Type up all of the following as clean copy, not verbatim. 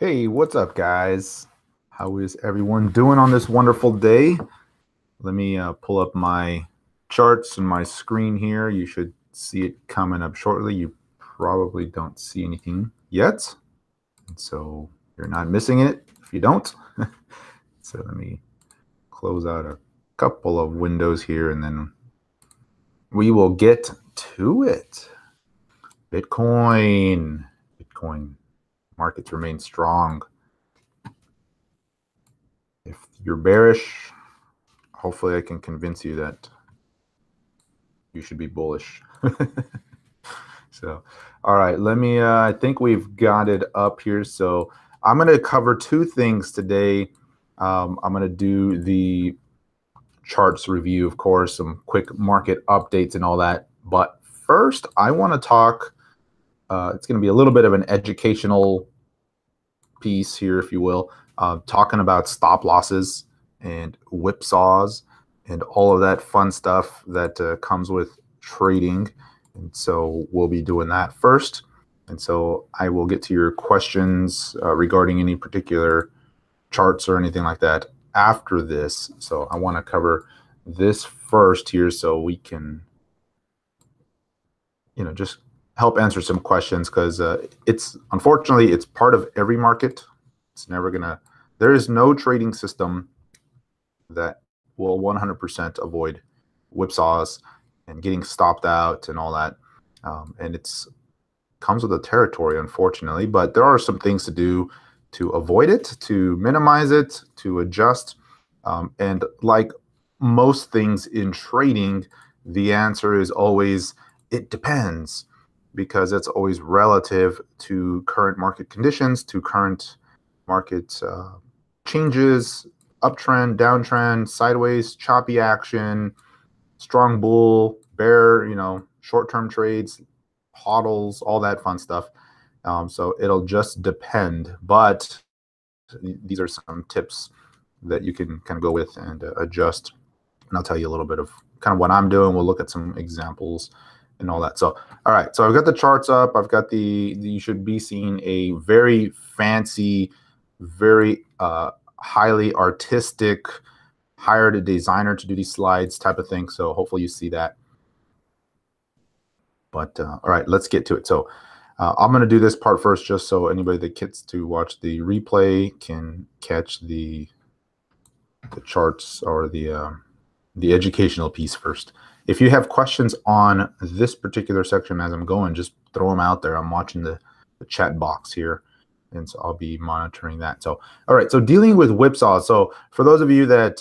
Hey, what's up, guys? How is everyone doing on this wonderful day? Let me pull up my charts and my screen here. You should see it coming up shortly. You probably don't see anything yet, so you're not missing it if you don't. So let me close out a couple of windows here, and then we will get to it. Bitcoin markets remain strong. If you're bearish, hopefully I can convince you that you should be bullish. So, all right, let me, I think we've got it up here. So I'm going to cover two things today. I'm going to do the charts review, of course, some quick market updates and all that. But first, I want to talk, it's going to be a little bit of an educational piece here, if you will, talking about stop losses and whipsaws and all of that fun stuff that comes with trading. And so we'll be doing that first. And so I will get to your questions regarding any particular charts or anything like that after this. So I want to cover this first here so we can, just help answer some questions, because it's unfortunately it's part of every market. It's never gonna, there is no trading system that will 100% avoid whipsaws and getting stopped out and all that. And it's comes with the territory, unfortunately, but there are some things to do to avoid it, to minimize it, to adjust. And like most things in trading, the answer is always, it depends, because it's always relative to current market conditions, to current market changes, uptrend, downtrend, sideways, choppy action, strong bull, bear, short-term trades, hodls, all that fun stuff. So it'll just depend. But these are some tips that you can kind of go with and adjust. And I'll tell you a little bit of kind of what I'm doing. We'll look at some examples and all that. So, all right. So I've got the charts up. I've got you should be seeing a very fancy, very highly artistic, hired a designer to do these slides type of thing. So hopefully you see that. But all right, let's get to it. So I'm going to do this part first, just so anybody that gets to watch the replay can catch the charts or the educational piece first. If you have questions on this particular section as I'm going, just throw them out there. I'm watching the chat box here, and so I'll be monitoring that. So, all right, so dealing with whipsaws. So for those of you that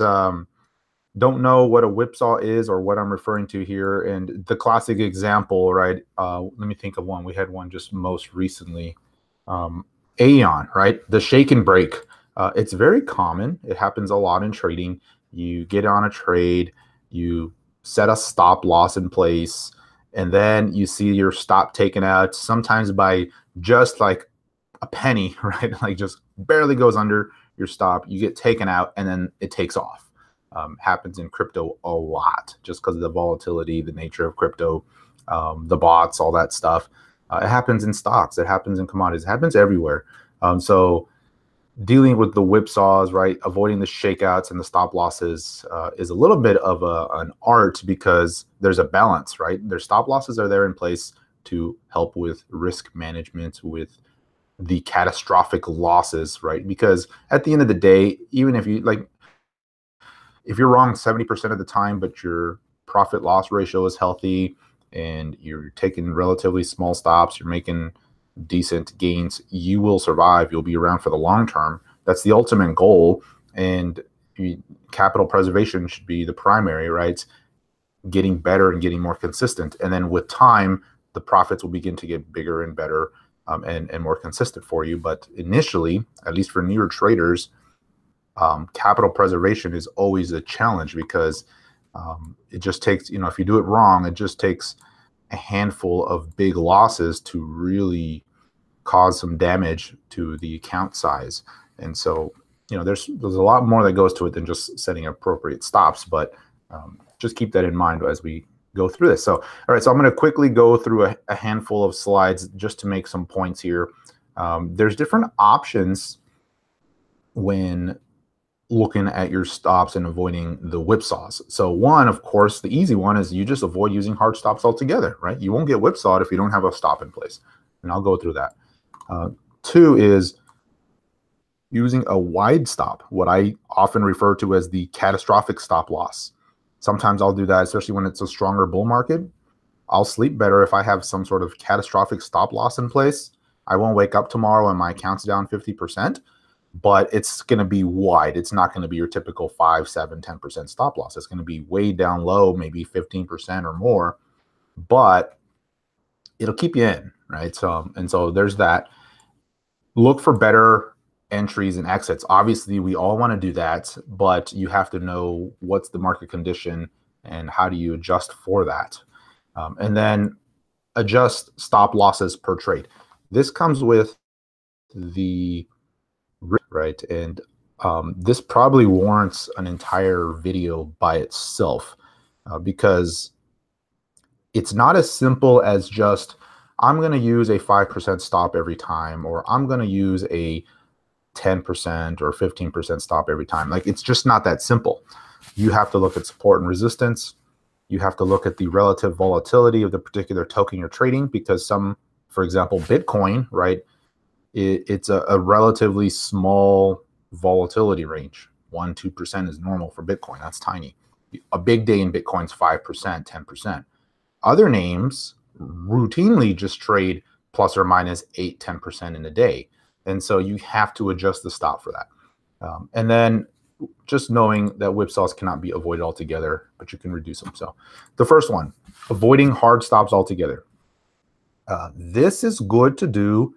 don't know what a whipsaw is or what I'm referring to here, and the classic example, right? Let me think of one. We had one just most recently. Aeon, right? The shake and break. It's very common. It happens a lot in trading. You get on a trade, you set a stop loss in place, and then you see your stop taken out, sometimes by just like a penny, right? Like just barely goes under your stop. You get taken out, and then it takes off. Happens in crypto a lot, just because of the volatility, the nature of crypto, the bots, all that stuff. It happens in stocks. It happens in commodities. It happens everywhere. So dealing with the whipsaws, right, avoiding the shakeouts and the stop losses is a little bit of an art, because there's a balance, right? Their stop losses are there in place to help with risk management, with the catastrophic losses, right? Because at the end of the day, even if if you're wrong 70% of the time, but your profit loss ratio is healthy and you're taking relatively small stops, you're making decent gains, you will survive. You'll be around for the long term. That's the ultimate goal. And capital preservation should be the primary, right? Getting better and getting more consistent. And then with time, the profits will begin to get bigger and better and more consistent for you. But initially, at least for newer traders, capital preservation is always a challenge, because it just takes, if you do it wrong, it just takes a handful of big losses to really cause some damage to the account size. And so, there's a lot more that goes to it than just setting appropriate stops, but just keep that in mind as we go through this. So, all right, so I'm going to quickly go through a handful of slides just to make some points here. There's different options when looking at your stops and avoiding the whipsaws. So one, of course, the easy one is you just avoid using hard stops altogether, right? You won't get whipsawed if you don't have a stop in place. And I'll go through that. Two is using a wide stop, what I often refer to as the catastrophic stop loss. Sometimes I'll do that, especially when it's a stronger bull market. I'll sleep better if I have some sort of catastrophic stop loss in place. I won't wake up tomorrow and my account's down 50%, but it's going to be wide. It's not going to be your typical 5, 7, 10% stop loss. It's going to be way down low, maybe 15% or more, but it'll keep you in, right? So there's that. Look for better entries and exits. Obviously, we all want to do that, but you have to know what's the market condition and how do you adjust for that. And then adjust stop losses per trade. This comes with the right, and this probably warrants an entire video by itself because it's not as simple as just I'm going to use a 5% stop every time, or I'm going to use a 10% or 15% stop every time. Like, it's just not that simple. You have to look at support and resistance. You have to look at the relative volatility of the particular token you're trading, because some, for example, Bitcoin, right, it's a relatively small volatility range. 1-2% is normal for Bitcoin. That's tiny. A big day in Bitcoin's 5%, 10%. Other names routinely just trade plus or minus 8-10% in a day. And so you have to adjust the stop for that. And then just knowing that whipsaws cannot be avoided altogether, but you can reduce them. So the first one, avoiding hard stops altogether. This is good to do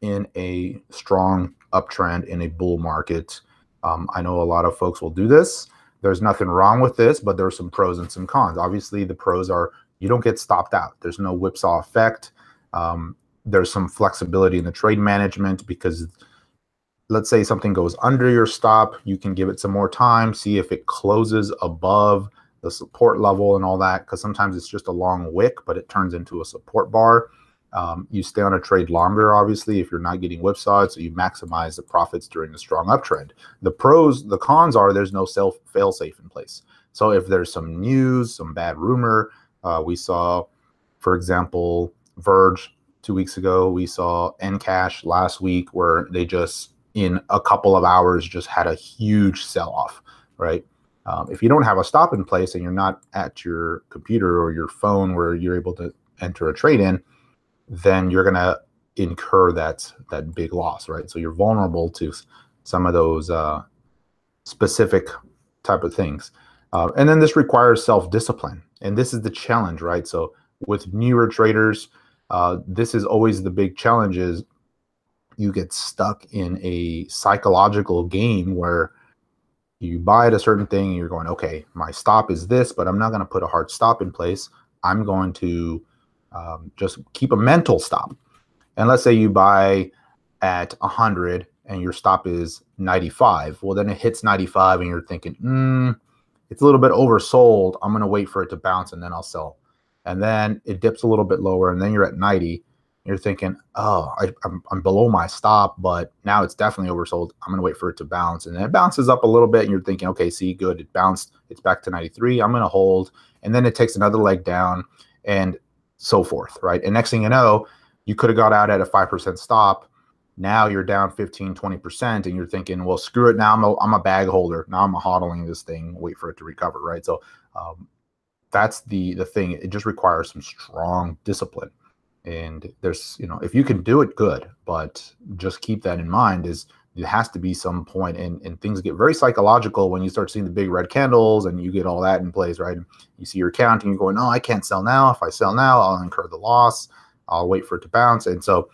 in a strong uptrend in a bull market. I know a lot of folks will do this. There's nothing wrong with this, but there's some pros and some cons. Obviously, the pros are you don't get stopped out. There's no whipsaw effect. There's some flexibility in the trade management, because let's say something goes under your stop, you can give it some more time, see if it closes above the support level and all that, because sometimes it's just a long wick, but it turns into a support bar. You stay on a trade longer, obviously, if you're not getting whipsawed, so you maximize the profits during the strong uptrend. The cons are there's no fail-safe in place. So if there's some news, some bad rumor, we saw, for example, Verge 2 weeks ago, we saw Encash last week, where they just, in a couple of hours, just had a huge sell-off, right? If you don't have a stop in place and you're not at your computer or your phone where you're able to enter a trade in, then you're going to incur that big loss, right? So you're vulnerable to some of those specific type of things. And then this requires self-discipline. And this is the challenge, right? So with newer traders, this is always the big challenge, is you get stuck in a psychological game where you buy at a certain thing and you're going, okay, my stop is this, but I'm not going to put a hard stop in place. I'm going to just keep a mental stop. And let's say you buy at 100 and your stop is 95. Well, then it hits 95 and you're thinking, it's a little bit oversold. I'm going to wait for it to bounce and then I'll sell. And then it dips a little bit lower and then you're at 90. You're thinking, oh, I'm below my stop, but now it's definitely oversold. I'm going to wait for it to bounce. And then it bounces up a little bit and you're thinking, okay, see, good. It bounced. It's back to 93. I'm going to hold. And then it takes another leg down and so forth, right? And next thing you know, you could have got out at a 5% stop. Now you're down 15, 20%, and you're thinking, well, screw it. Now I'm a bag holder. Now I'm hodling this thing, wait for it to recover, right? So that's the thing. It just requires some strong discipline. And there's, if you can do it, good, but just keep that in mind, is it has to be some point, and things get very psychological when you start seeing the big red candles and you get all that in place, right? And you see your account and you're going, no, I can't sell now. If I sell now, I'll incur the loss. I'll wait for it to bounce. And so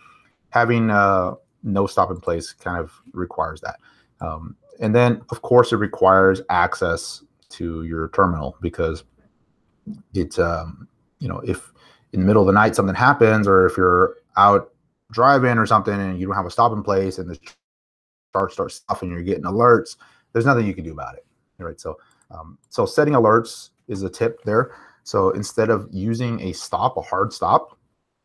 having no stop in place kind of requires that. And then, of course, it requires access to your terminal, because it's, if in the middle of the night something happens, or if you're out driving or something and you don't have a stop in place and the chart starts stuffing, you're getting alerts, there's nothing you can do about it, right? So so setting alerts is a tip there. So instead of using a hard stop,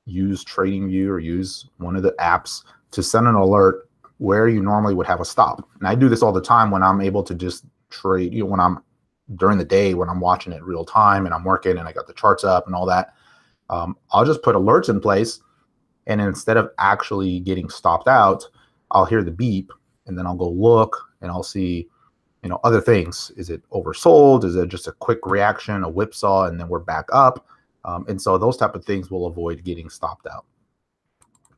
use TradingView or use one of the apps to send an alert where you normally would have a stop. And I do this all the time when I'm able to just trade, when I'm during the day, when I'm watching it real time and I'm working and I got the charts up and all that. I'll just put alerts in place, and instead of actually getting stopped out, I'll hear the beep, and then I'll go look and I'll see, other things. Is it oversold? Is it just a quick reaction, a whipsaw, and then we're back up? And so those type of things will avoid getting stopped out.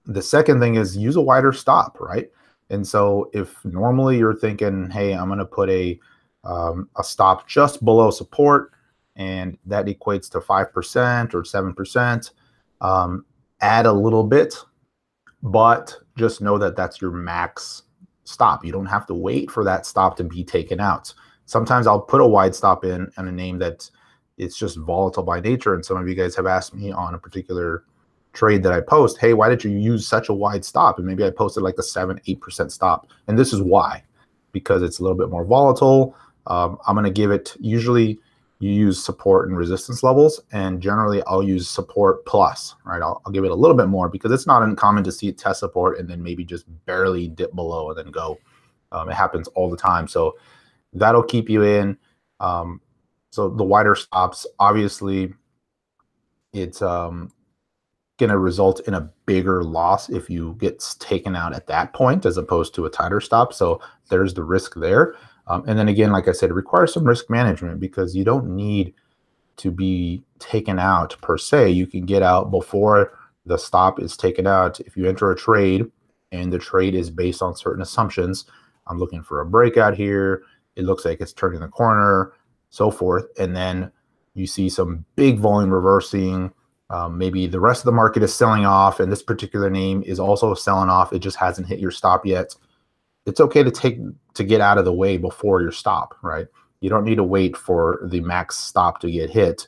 The second thing is use a wider stop, right? And so if normally you're thinking, hey, I'm going to put a stop just below support, and that equates to 5% or 7%, add a little bit, but just know that that's your max stop. You don't have to wait for that stop to be taken out. Sometimes I'll put a wide stop in a name that it's just volatile by nature. And some of you guys have asked me on a particular trade that I post, hey, why did you use such a wide stop? And maybe I posted like a 7-8% stop. And this is why, because it's a little bit more volatile. I'm going to give it, usually you use support and resistance levels, and generally I'll use support plus, right? I'll give it a little bit more because it's not uncommon to see it test support and then maybe just barely dip below and then go. It happens all the time. So that'll keep you in. So the wider stops, obviously it's going to result in a bigger loss if you get taken out at that point as opposed to a tighter stop. So there's the risk there. And then again, like I said, it requires some risk management because you don't need to be taken out per se. You can get out before the stop is taken out. If you enter a trade and the trade is based on certain assumptions, I'm looking for a breakout here, it looks like it's turning the corner, so forth, and then you see some big volume reversing. Maybe the rest of the market is selling off and this particular name is also selling off. It just hasn't hit your stop yet. It's okay to get out of the way before your stop, right? You don't need to wait for the max stop to get hit.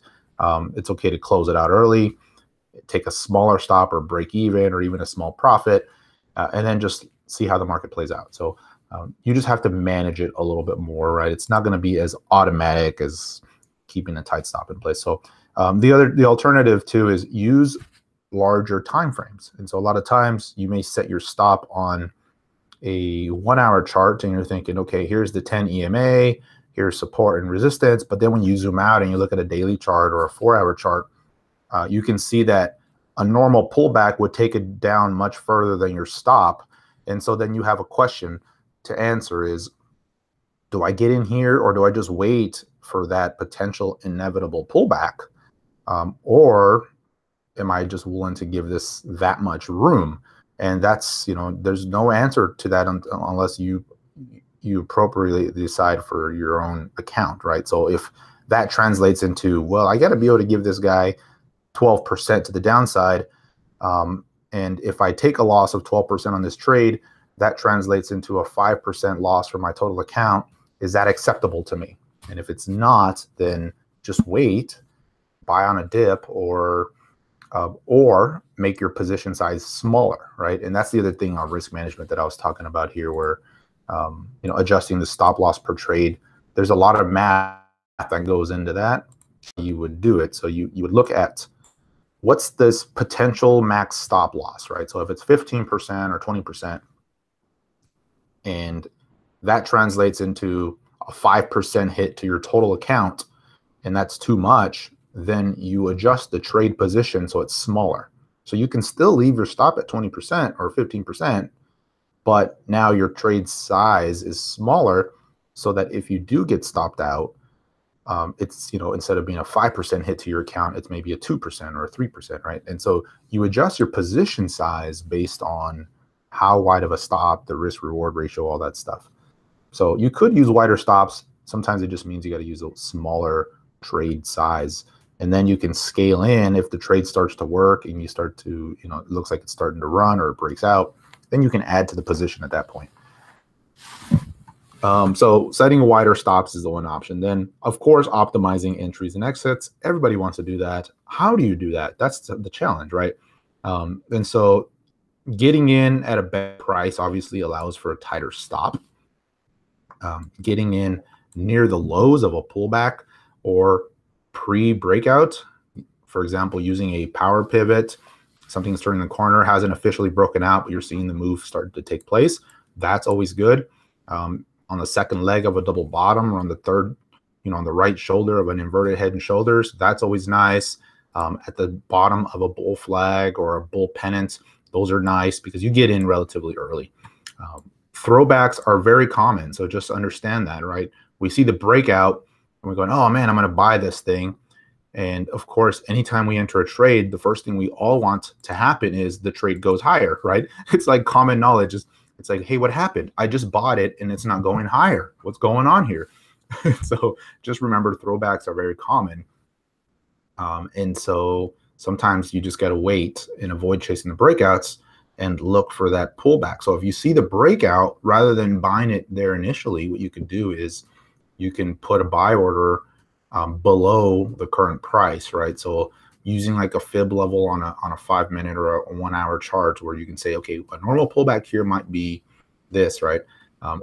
It's okay to close it out early, take a smaller stop or break even or even a small profit, and then just see how the market plays out. So you just have to manage it a little bit more, right? It's not going to be as automatic as keeping a tight stop in place. So the alternative too is use larger time frames. And so a lot of times you may set your stop on a 1 hour chart and you're thinking, okay, here's the 10 EMA, here's support and resistance. But then when you zoom out and you look at a daily chart or a 4 hour chart, you can see that a normal pullback would take it down much further than your stop. And so then you have a question to answer is, do I get in here or do I just wait for that potential inevitable pullback? Or am I just willing to give this that much room? And that's, there's no answer to that unless you appropriately decide for your own account, right? So if that translates into, well, I got to be able to give this guy 12% to the downside. And if I take a loss of 12% on this trade, that translates into a 5% loss for my total account. Is that acceptable to me? And if it's not, then just wait, buy on a dip, or make your position size smaller, right? And that's the other thing on risk management that I was talking about here, where adjusting the stop loss per trade. There's a lot of math that goes into that. You would do it. So you would look at what's this potential max stop loss, right? So if it's 15% or 20%, and that translates into a 5% hit to your total account, and that's too much, then you adjust the trade position so it's smaller. So you can still leave your stop at 20% or 15%, but now your trade size is smaller so that if you do get stopped out, it's, instead of being a 5% hit to your account, it's maybe a 2% or a 3%, right? And so you adjust your position size based on how wide of a stop, the risk reward ratio, all that stuff. So you could use wider stops. Sometimes it just means you got to use a smaller trade size. And then you can scale in if the trade starts to work and you start to, it looks like it's starting to run or it breaks out, then you can add to the position at that point. So setting wider stops is the one option. Then, of course, optimizing entries and exits. Everybody wants to do that. How do you do that? That's the challenge, right? And so getting in at a better price obviously allows for a tighter stop. Getting in near the lows of a pullback or pre-breakout, for example, using a power pivot something's turning the corner, hasn't officially broken out, but you're seeing the move start to take place. That's always good. On the second leg of a double bottom, or on the third, on the right shoulder of an inverted head and shoulders, that's always nice. At the bottom of a bull flag or a bull pennant, those are nice because you get in relatively early. Throwbacks are very common, so just understand that, right? We see the breakout and we're going, oh man, I'm going to buy this thing. And of course, anytime we enter a trade, the first thing we all want to happen is the trade goes higher, right? It's like common knowledge. It's like, hey, what happened? I just bought it and it's not going higher. What's going on here? So just remember, throwbacks are very common. And so sometimes you just got to wait and avoid chasing the breakouts and look for that pullback. So if you see the breakout, rather than buying it there initially, what you can do is you can put a buy order below the current price, right? So using like a fib level on a 5 minute or a 1 hour chart, where you can say, okay, a normal pullback here might be this, right?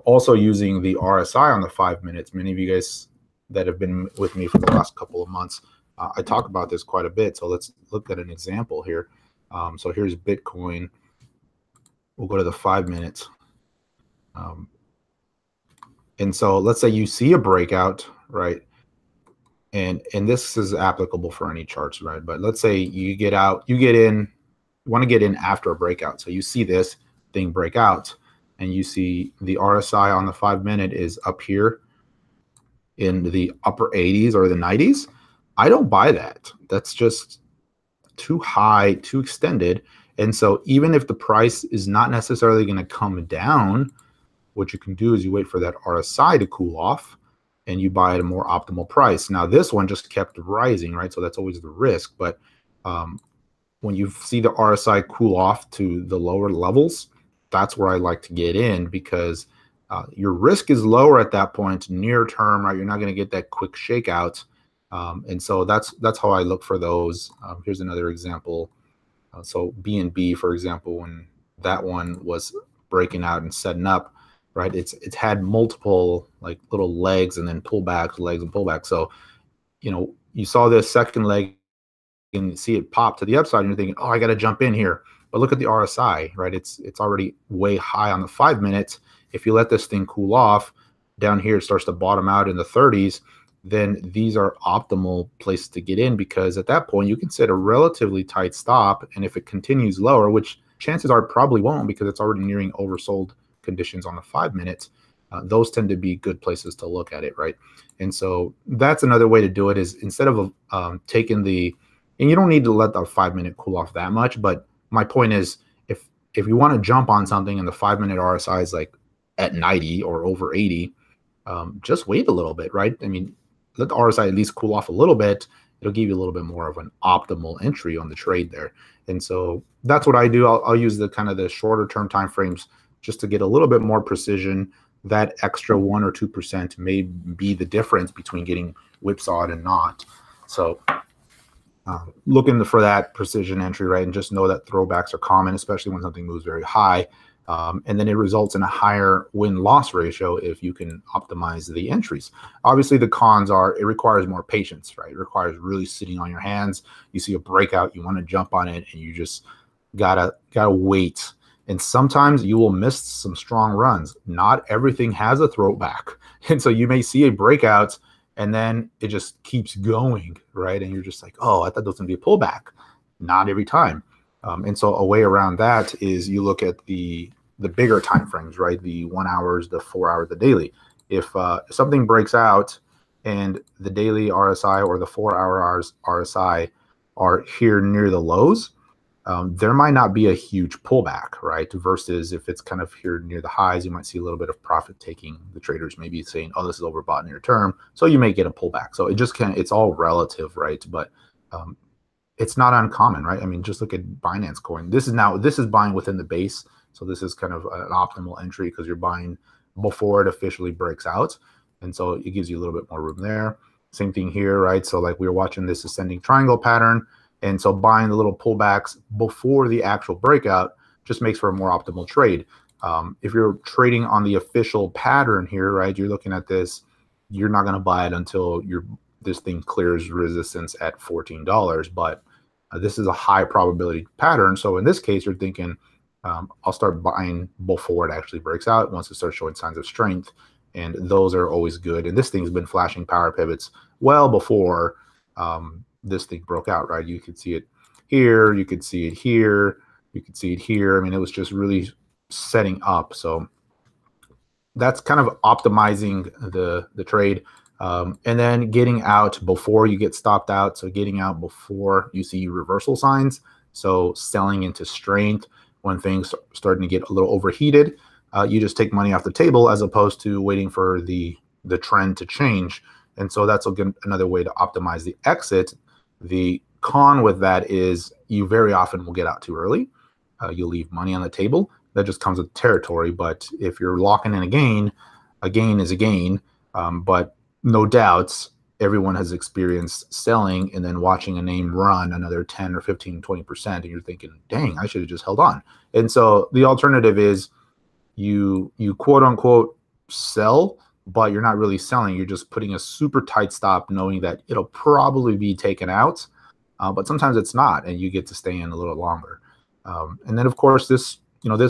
Also using the RSI on the 5 minutes. Many of you guys that have been with me for the last couple of months, I talk about this quite a bit. So let's look at an example here. So here's Bitcoin. We'll go to the 5 minutes. And so let's say you see a breakout, right? And this is applicable for any charts, right? But let's say you get in, want to get in after a breakout. So you see this thing break out and you see the RSI on the 5 minute is up here in the upper 80s or the 90s. I don't buy that. That's just too high, too extended. And so even if the price is not necessarily going to come down, what you can do is you wait for that RSI to cool off and you buy at a more optimal price. Now this one just kept rising, right? So that's always the risk. But when you see the RSI cool off to the lower levels, that's where I like to get in, because your risk is lower at that point, near term, right? You're not going to get that quick shakeout. And so that's how I look for those. Here's another example. So BNB, for example, when that one was breaking out and setting up, right? It's had multiple like little legs and then pullbacks, legs and pullbacks. So, you saw this second leg and see it pop to the upside and you're thinking, oh, I got to jump in here. But look at the RSI, right? It's already way high on the 5 minutes. If you let this thing cool off, down here it starts to bottom out in the 30s, then these are optimal places to get in, because at that point you can set a relatively tight stop. And if it continues lower, which chances are it probably won't because it's already nearing oversold conditions on the 5 minutes, those tend to be good places to look at it, right? And so that's another way to do it, is instead of taking and you don't need to let the 5 minute cool off that much, but my point is, if you want to jump on something and the 5 minute RSI is like at 90 or over 80, just wait a little bit, right? I mean, let the RSI at least cool off a little bit. It'll give you a little bit more of an optimal entry on the trade there. And so that's what I do. I'll use the kind of the shorter term time frames just to get a little bit more precision. That extra 1 or 2% may be the difference between getting whipsawed and not. So looking for that precision entry, right? And just know that throwbacks are common, especially when something moves very high. And then it results in a higher win-loss ratio if you can optimize the entries. Obviously, the cons are it requires more patience, right? It requires really sitting on your hands. You see a breakout, you want to jump on it, and you just gotta wait. And sometimes you will miss some strong runs. Not everything has a throwback. And so you may see a breakout and then it just keeps going, right? And you're just like, oh, I thought there was going to be a pullback. Not every time. And so a way around that is you look at the bigger time frames, right? The 1 hours, the 4 hours, the daily. If something breaks out and the daily RSI or the 4 hour RSI are here near the lows, there might not be a huge pullback, right? Versus if it's kind of here near the highs, you might see a little bit of profit taking. The traders may be saying, oh, this is overbought near term. So you may get a pullback. So it just it's all relative, right? But it's not uncommon, right? I mean, just look at Binance Coin. This is buying within the base. So this is kind of an optimal entry because you're buying before it officially breaks out. And so it gives you a little bit more room there. Same thing here, right? So like we were watching this ascending triangle pattern. And so buying the little pullbacks before the actual breakout just makes for a more optimal trade. If you're trading on the official pattern here, right, you're looking at this, you're not going to buy it until this thing clears resistance at $14. But This is a high probability pattern. So in this case, you're thinking, I'll start buying before it actually breaks out, once it starts showing signs of strength. And those are always good. And this thing's been flashing power pivots well before this thing broke out, right? You could see it here, you could see it here, you could see it here. I mean, it was just really setting up. So that's kind of optimizing the trade. And then getting out before you get stopped out. So getting out before you see reversal signs. So selling into strength when things are starting to get a little overheated. You just take money off the table as opposed to waiting for the trend to change. And so that's another way to optimize the exit. The con with that is you very often will get out too early. You'll leave money on the table. That just comes with territory. But if you're locking in a gain is a gain. But no doubts, everyone has experienced selling and then watching a name run another 10 or 15, 20%. And you're thinking, dang, I should have just held on. And so the alternative is you quote unquote sell, but you're not really selling. You're just putting a super tight stop knowing that it'll probably be taken out. But sometimes it's not, and you get to stay in a little longer. And then, of course, this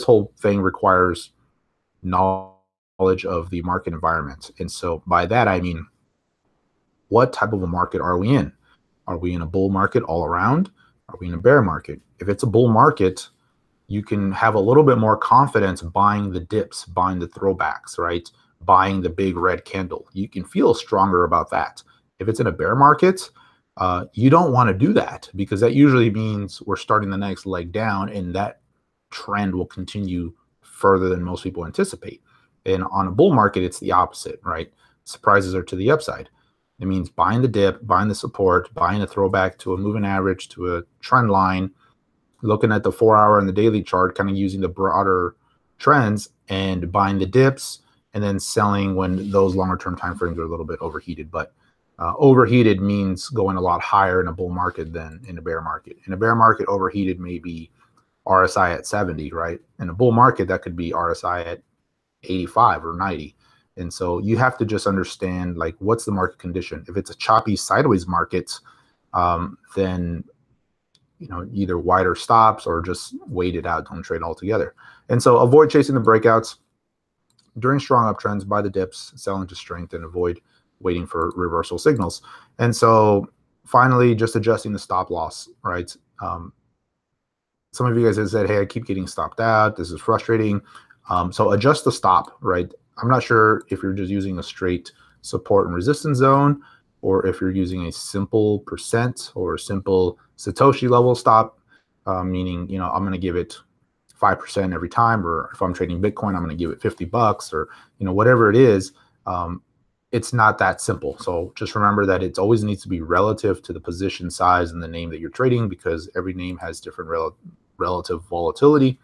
whole thing requires knowledge of the market environment. And so by that, I mean, what type of a market are we in? Are we in a bull market all around? Are we in a bear market? If it's a bull market, you can have a little bit more confidence buying the dips, buying the throwbacks, right? Buying the big red candle. You can feel stronger about that. If it's in a bear market, you don't want to do that, because that usually means we're starting the next leg down, and that trend will continue further than most people anticipate. And on a bull market, it's the opposite, right? Surprises are to the upside. It means buying the dip, buying the support, buying a throwback to a moving average, to a trend line, looking at the 4-hour and the daily chart, kind of using the broader trends, and buying the dips, and then selling when those longer term time frames are a little bit overheated. But overheated means going a lot higher in a bull market than in a bear market. In a bear market, overheated may be RSI at 70, right? In a bull market, that could be RSI at 85 or 90. And so you have to just understand, like, what's the market condition. If it's a choppy sideways market, then either wider stops or just wait it out, don't trade altogether. And so avoid chasing the breakouts. During strong uptrends, buy the dips, sell into strength, and avoid waiting for reversal signals. And so finally, just adjusting the stop loss, right? Some of you guys have said, hey, I keep getting stopped out. This is frustrating. So adjust the stop, right? I'm not sure if you're just using a straight support and resistance zone, or if you're using a simple percent or a simple Satoshi level stop, meaning, I'm going to give it 5% every time, or if I'm trading Bitcoin, I'm going to give it $50, or, whatever it is. It's not that simple. So just remember that it always needs to be relative to the position size and the name that you're trading, because every name has different relative volatility.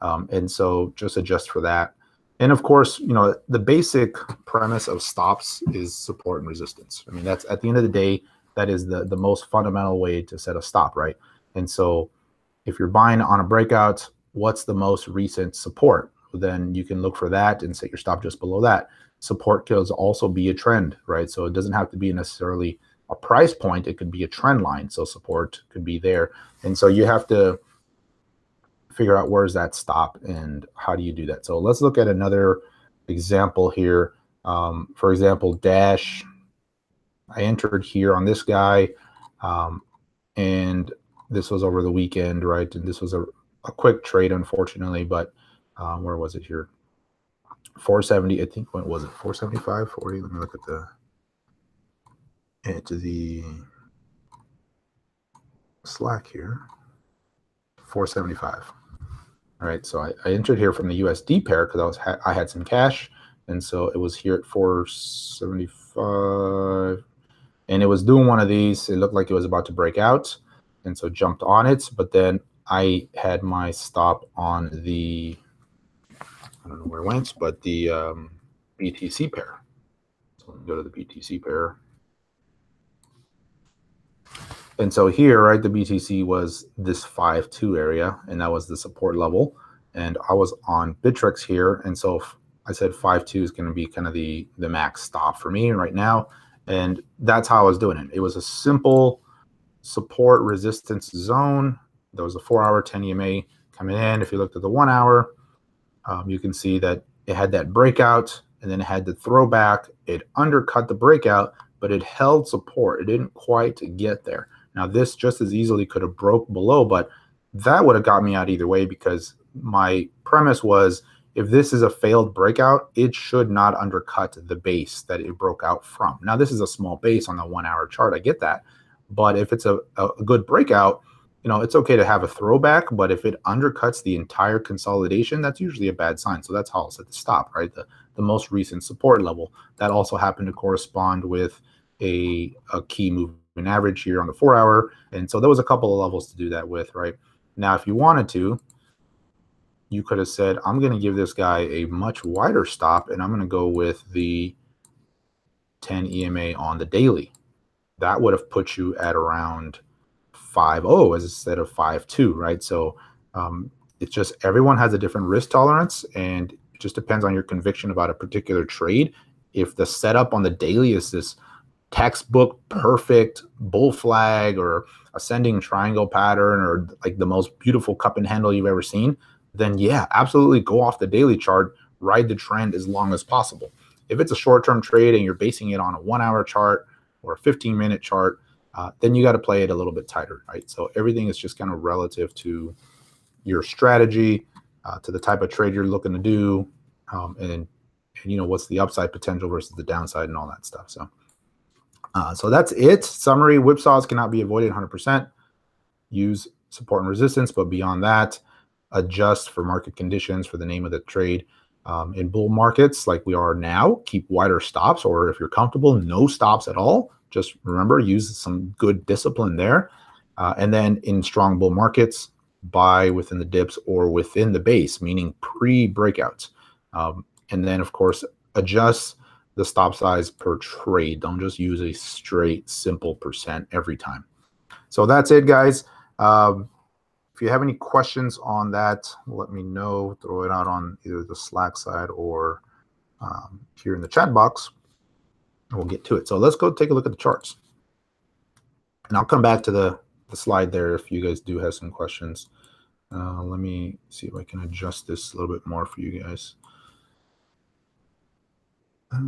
And so just adjust for that. And of course, the basic premise of stops is support and resistance. I mean, that's, at the end of the day, that is the most fundamental way to set a stop, right? And so if you're buying on a breakout, what's the most recent support? Then you can look for that and set your stop just below that. Support could also be a trend, right? So it doesn't have to be necessarily a price point. It could be a trend line. So support could be there. And so you have to figure out where's that stop and how do you do that. So let's look at another example here. For example, Dash, I entered here on this guy, and this was over the weekend, right? And this was a quick trade, unfortunately, but where was it here? 470, I think. What was it? 475, 40? Let me look at the Slack here. 475. All right, so I entered here from the USD pair because I had some cash, and so it was here at 475, and it was doing one of these. It looked like it was about to break out, and so jumped on it. But then I had my stop on the, I don't know where it went, but the BTC pair. So let me go to the BTC pair. And so here, right, the BTC was this 5.2 area, and that was the support level. And I was on Bittrex here, and so I said 5.2 is going to be kind of the max stop for me right now. And that's how I was doing it. It was a simple support resistance zone. There was a 4-hour 10 EMA coming in. If you looked at the 1 hour, you can see that it had that breakout, and then it had the throwback. It undercut the breakout, but it held support. It didn't quite get there. Now, this just as easily could have broke below, but that would have got me out either way, because my premise was, if this is a failed breakout, it should not undercut the base that it broke out from. Now, this is a small base on the 1 hour chart. I get that. But if it's a good breakout, it's okay to have a throwback, but if it undercuts the entire consolidation, that's usually a bad sign. So that's how I'll set the stop, right? The most recent support level. That also happened to correspond with a key moving average here on the 4 hour. And so there was a couple of levels to do that with, right? Now, if you wanted to, you could have said, I'm going to give this guy a much wider stop, and I'm going to go with the 10 EMA on the daily. That would have put you at around 5.0 instead of 5.2, right? So it's just, everyone has a different risk tolerance, and it just depends on your conviction about a particular trade. If the setup on the daily is this textbook perfect bull flag or ascending triangle pattern, or like the most beautiful cup and handle you've ever seen, then yeah, absolutely go off the daily chart, ride the trend as long as possible. If it's a short-term trade and you're basing it on a 1 hour chart or a 15-minute chart, then you got to play it a little bit tighter, right? So everything is just kind of relative to your strategy, to the type of trade you're looking to do, and what's the upside potential versus the downside and all that stuff. So that's it. Summary: whipsaws cannot be avoided 100%. Use support and resistance, but beyond that, adjust for market conditions, for the name of the trade. In bull markets like we are now, keep wider stops, or if you're comfortable, no stops at all. Just remember, use some good discipline there. And then in strong bull markets, buy within the dips or within the base, meaning pre-breakouts. And then, of course, adjust the stop size per trade. Don't just use a straight, simple percent every time. So that's it, guys. If you have any questions on that, let me know. Throw it out on either the Slack side or here in the chat box, and we'll get to it. So let's go take a look at the charts. And I'll come back to the slide there if you guys do have some questions. Let me see if I can adjust this a little bit more for you guys. All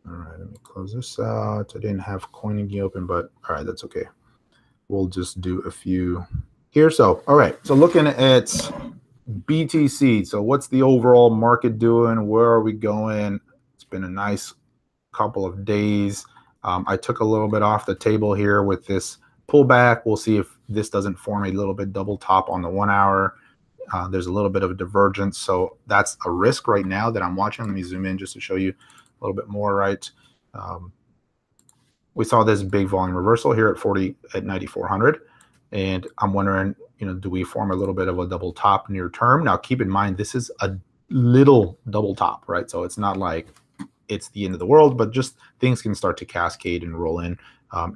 right, let me close this out. I didn't have CoinGee open, but all right, that's okay. We'll just do a few here. So, all right. So looking at BTC. So what's the overall market doing? Where are we going? It's been a nice couple of days. I took a little bit off the table here with this pullback. We'll see if this doesn't form a little bit double top on the 1 hour. There's a little bit of a divergence. So that's a risk right now that I'm watching. Let me zoom in just to show you a little bit more, right? We saw this big volume reversal here at 9,400, and I'm wondering, do we form a little bit of a double top near term? Now, keep in mind, this is a little double top, right? So it's not like it's the end of the world, but just things can start to cascade and roll in.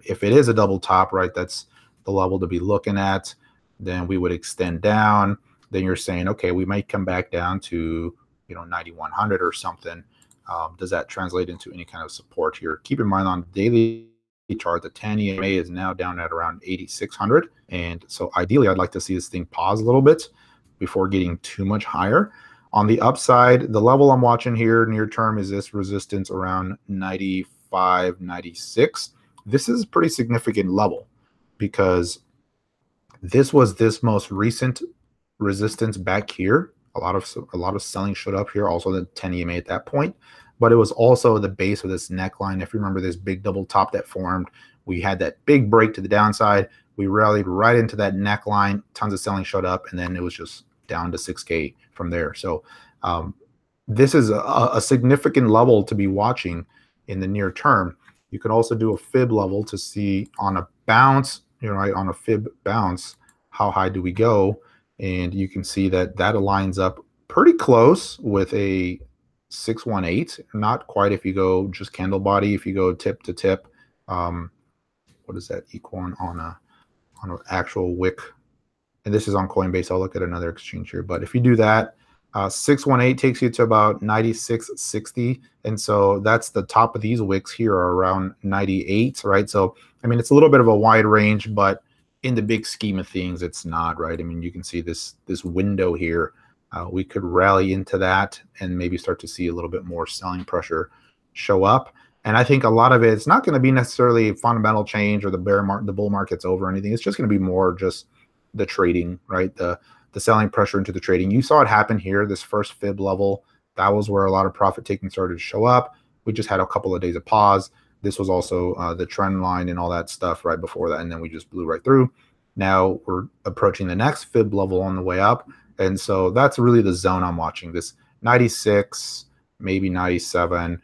If it is a double top, right, that's the level to be looking at. Then we would extend down. Then you're saying, okay, we might come back down to 9,100 or something. Does that translate into any kind of support here? Keep in mind, on the daily chart, the 10 EMA is now down at around 8,600. And so ideally, I'd like to see this thing pause a little bit before getting too much higher. On the upside, the level I'm watching here near term is this resistance around 95, 96. This is a pretty significant level because this was this most recent resistance back here. A lot of selling showed up here, also the 10 EMA at that point, but it was also the base of this neckline. If you remember this big double top that formed, we had that big break to the downside. We rallied right into that neckline. Tons of selling showed up, and then it was just down to 6K from there. So this is a significant level to be watching in the near term. You can also do a fib level to see on a bounce, right, on a fib bounce, how high do we go? And you can see that that aligns up pretty close with a 618. Not quite if you go just candle body. If you go tip to tip, what is that equal on an actual wick? And this is on Coinbase. I'll look at another exchange here. But if you do that, 618 takes you to about 96.60, and so that's the top of these wicks here are around 98, right? So I mean, it's a little bit of a wide range, but in the big scheme of things, it's not, right? I mean, you can see this window here. We could rally into that and maybe start to see a little bit more selling pressure show up. And I think a lot of it's not going to be necessarily fundamental change or the bull market's over or anything. It's just going to be more just the trading, right? The selling pressure into the trading. You saw it happen here, this first fib level. That was where a lot of profit taking started to show up. We just had a couple of days of pause. This was also the trend line and all that stuff right before that, and then we just blew right through. Now we're approaching the next fib level on the way up, and so that's really the zone I'm watching. This 96, maybe 97.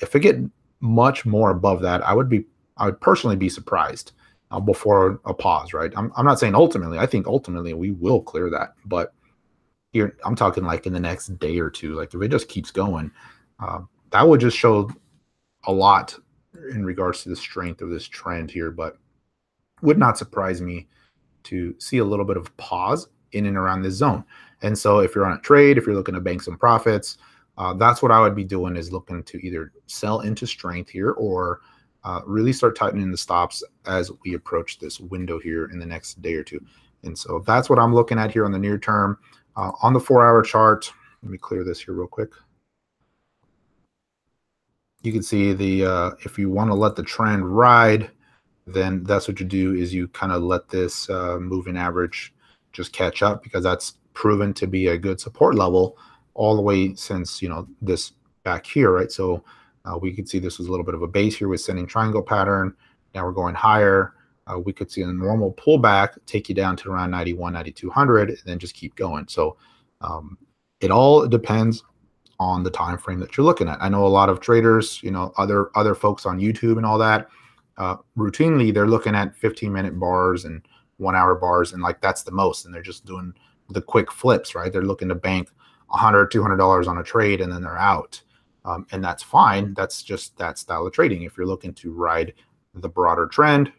If it get much more above that, I would personally be surprised before a pause, right? I'm not saying ultimately. I think ultimately we will clear that, but here I'm talking like in the next day or two. Like if it just keeps going, that would just show a lot in regards to the strength of this trend here. But would not surprise me to see a little bit of pause in and around this zone. And so if you're on a trade, if you're looking to bank some profits, that's what I would be doing, is looking to either sell into strength here or really start tightening the stops as we approach this window here in the next day or two. And so that's what I'm looking at here on the near term. On the 4-hour chart, let me clear this here real quick. You can see the if you want to let the trend ride, then that's what you do, is you kind of let this moving average just catch up, because that's proven to be a good support level all the way since, you know, this back here, right? So we could see this was a little bit of a base here with sending triangle pattern. Now we're going higher. We could see a normal pullback take you down to around 91, 9200, and then just keep going. So it all depends on the time frame that you're looking at. I know a lot of traders, you know, other folks on YouTube and all that, routinely they're looking at 15-minute bars and 1-hour bars, and like that's the most, and they're just doing the quick flips, right? They're looking to bank $100, $200 on a trade, and then they're out. And that's fine. That's just that style of trading. If you're looking to ride the broader trend,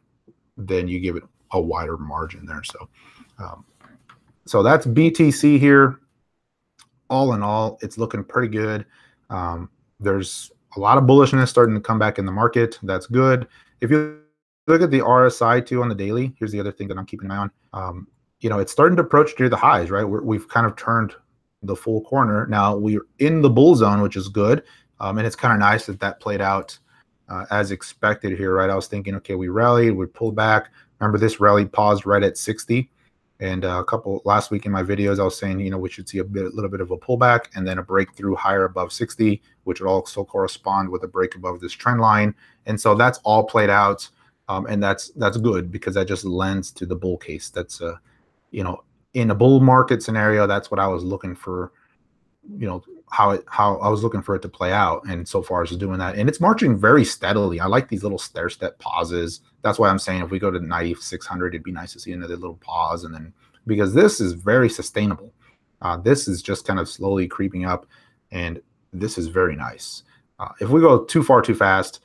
then you give it a wider margin there. So that's BTC here. All in all, it's looking pretty good. There's a lot of bullishness starting to come back in the market. That's good. If you look at the RSI too on the daily, here's the other thing that I'm keeping an eye on. You know, it's starting to approach near the highs, right? We've kind of turned the full corner. Now we're in the bull zone, which is good. And it's kind of nice that played out as expected here, right? I was thinking, okay, we rallied, we pulled back. Remember, this rally paused right at 60. And last week in my videos, I was saying, you know, we should see a little bit of a pullback and then a breakthrough higher above 60, which would also correspond with a break above this trend line. And so that's all played out. And that's good, because that just lends to the bull case. That's, you know, in a bull market scenario, that's what I was looking for, you know, how I was looking for it to play out. And so far it's doing that. And it's marching very steadily. I like these little stair step pauses. That's why I'm saying if we go to 9,600, it'd be nice to see another little pause. And then, because this is very sustainable. This is just kind of slowly creeping up, and this is very nice. If we go too far too fast,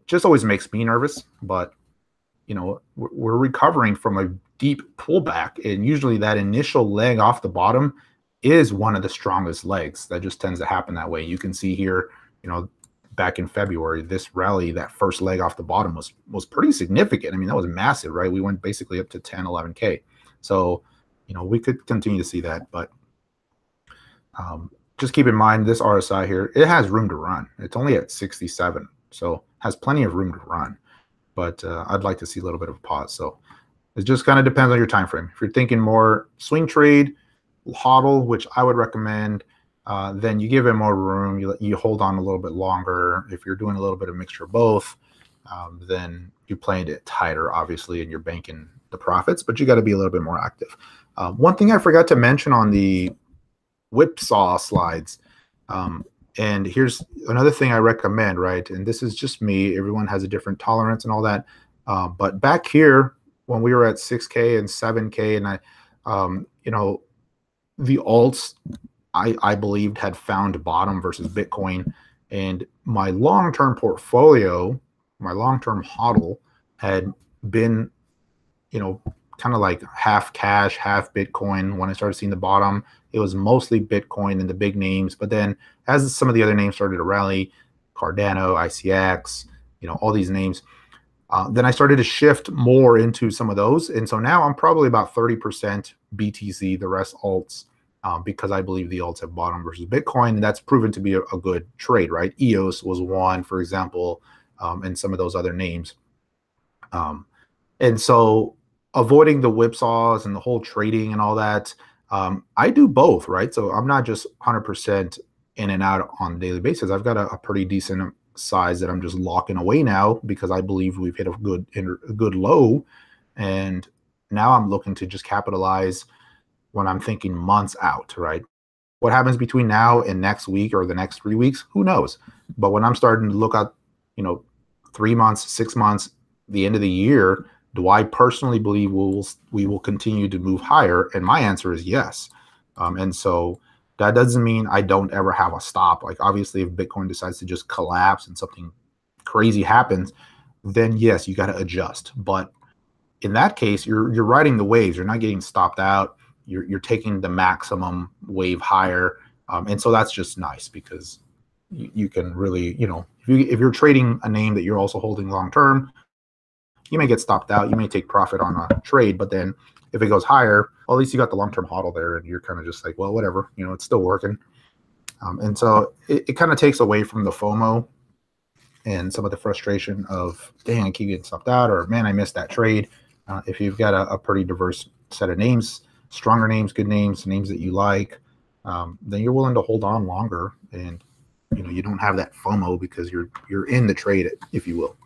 just always makes me nervous. But, you know, we're recovering from a deep pullback, and usually that initial leg off the bottom is one of the strongest legs. That just tends to happen that way. You can see here, you know, back in February, this rally, that first leg off the bottom was pretty significant. I mean, that was massive, right? We went basically up to 10, 11K. So, you know, we could continue to see that, but just keep in mind this RSI here, it has room to run. It's only at 67, so has plenty of room to run, but I'd like to see a little bit of a pause. So it just kind of depends on your time frame. If you're thinking more swing trade, hodl, which I would recommend, then you give it more room. You hold on a little bit longer. If you're doing a little bit of mixture of both, then you're playing it tighter, obviously, and you're banking the profits, but you got to be a little bit more active. One thing I forgot to mention on the whipsaw slides, and here's another thing I recommend, right? And this is just me. Everyone has a different tolerance and all that. But back here, when we were at 6K and 7K, and you know, the alts, I believed had found bottom versus Bitcoin, and my long-term portfolio, my long-term hodl had been, you know, kind of like half cash, half Bitcoin. When I started seeing the bottom, it was mostly Bitcoin and the big names. But then as some of the other names started to rally, Cardano, ICX, all these names, then I started to shift more into some of those. And so now I'm probably about 30% BTC, the rest alts, because I believe the alts have bottom versus Bitcoin. And that's proven to be a good trade, right? EOS was one, for example, and some of those other names. And so avoiding the whipsaws and the whole trading and all that, I do both, right? So I'm not just 100% in and out on a daily basis. I've got a pretty decent size that I'm just locking away now because I believe we've hit a good low. And now I'm looking to just capitalize when I'm thinking months out, right? What happens between now and next week or the next 3 weeks, who knows? But when I'm starting to look at, 3 months, 6 months, the end of the year, do I personally believe we will continue to move higher? And my answer is yes. And so that doesn't mean I don't ever have a stop. Like obviously, if Bitcoin decides to just collapse and something crazy happens, then yes, you got to adjust. But in that case, you're riding the waves. You're not getting stopped out. You're taking the maximum wave higher, and so that's just nice because you can really, if you're trading a name that you're also holding long term, you may get stopped out. You may take profit on a trade, but then if it goes higher, well, at least you got the long-term hodl there, and you're kind of just like, well, whatever, it's still working. And so it kind of takes away from the FOMO and some of the frustration of, dang, I keep getting stopped out, or man, I missed that trade. If you've got a pretty diverse set of names, stronger names, good names, names that you like, then you're willing to hold on longer, and you don't have that FOMO because you're in the trade, if you will.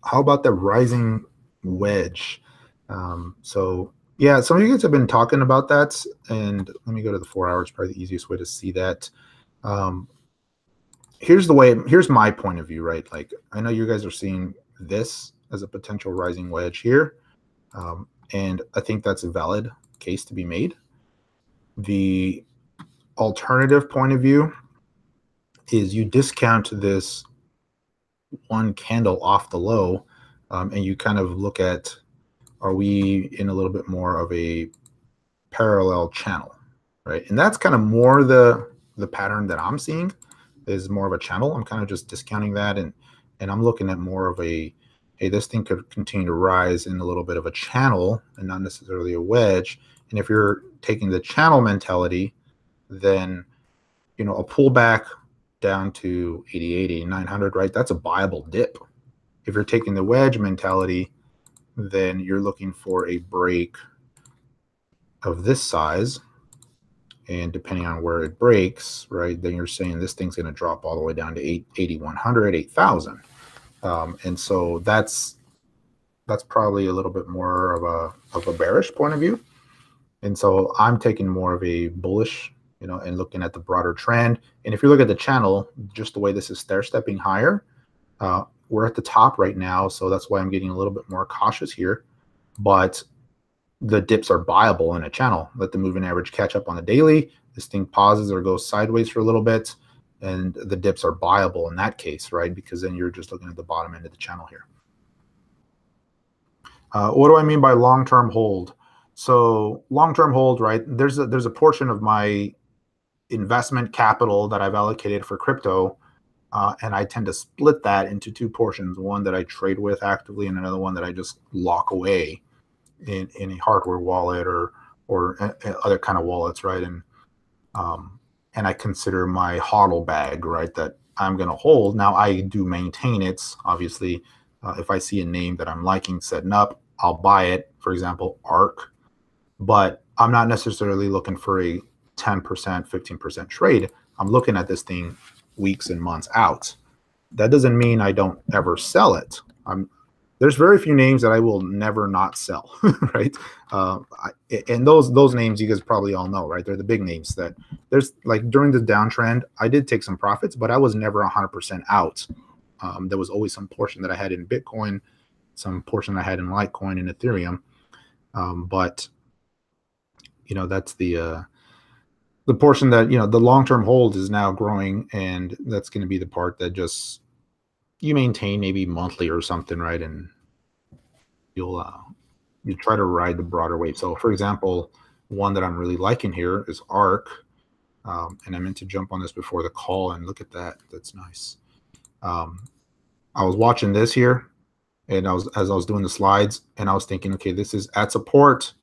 How about the rising wedge? So yeah, some of you guys have been talking about that, and let me go to the 4 hours, probably the easiest way to see that. Here's my point of view, right? Like I know you guys are seeing this as a potential rising wedge here, and I think that's a valid case to be made. The alternative point of view is you discount this one candle off the low, and you kind of look at, are we in a little bit more of a parallel channel, right? And that's kind of more the pattern that I'm seeing is more of a channel. I'm kind of just discounting that, and I'm looking at more of a, hey, this thing could continue to rise in a little bit of a channel and not necessarily a wedge. And if you're taking the channel mentality, then a pullback down to 88, 900, right? That's a buyable dip. If you're taking the wedge mentality, then you're looking for a break of this size, and depending on where it breaks, right, then you're saying this thing's going to drop all the way down to 8,100, 8,000, and so that's probably a little bit more of a bearish point of view. And so I'm taking more of a bullish, and looking at the broader trend. And if you look at the channel, just the way this is stair-stepping higher, we're at the top right now, so that's why I'm getting a little bit more cautious here. But the dips are buyable in a channel. Let the moving average catch up on the daily. This thing pauses or goes sideways for a little bit, and the dips are buyable in that case, right? Because then you're just looking at the bottom end of the channel here. What do I mean by long-term hold? So long-term hold, right? There's a portion of my investment capital that I've allocated for crypto, and I tend to split that into two portions: one that I trade with actively, and another one that I just lock away in a hardware wallet or other kind of wallets, right? And I consider my HODL bag, right, that I'm going to hold. Now I do maintain it, obviously. If I see a name that I'm liking setting up, I'll buy it. For example, ARK. But I'm not necessarily looking for a 10%, 15% trade. I'm looking at this thing weeks and months out. That doesn't mean I don't ever sell it. There's very few names that I will never not sell, right? And those names you guys probably all know, right? They're the big names that there's, like, during the downtrend, I did take some profits, but I was never 100% out. There was always some portion that I had in Bitcoin, some portion I had in Litecoin and Ethereum. But that's the portion that, the long-term hold is now growing, and that's going to be the part that just you maintain maybe monthly or something, right? And you try to ride the broader wave. So for example, one that I'm really liking here is ARC. And I meant to jump on this before the call, and look at that. That's nice. I was watching this here, and as I was doing the slides, and I was thinking, okay, this is at support,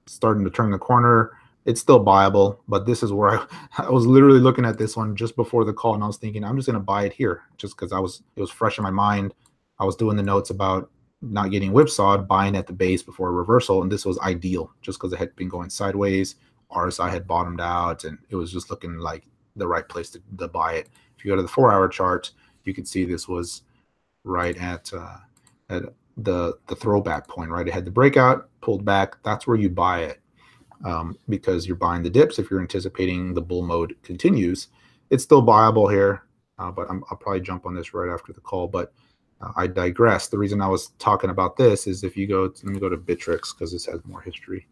starting to turn the corner. It's still buyable, but this is where I was literally looking at this one just before the call, and I was thinking, I'm just going to buy it here, just because it was fresh in my mind. I was doing the notes about not getting whipsawed, buying at the base before a reversal, and this was ideal, just because it had been going sideways. RSI had bottomed out, and it was just looking like the right place to buy it. If you go to the 4-hour chart, you can see this was right at the throwback point, right? It had the breakout, pulled back. That's where you buy it, because you're buying the dips. If you're anticipating the bull mode continues, it's still buyable here, but I'll probably jump on this right after the call. But I digress. The reason I was talking about this is if you go, let me go to Bittrex because this has more history.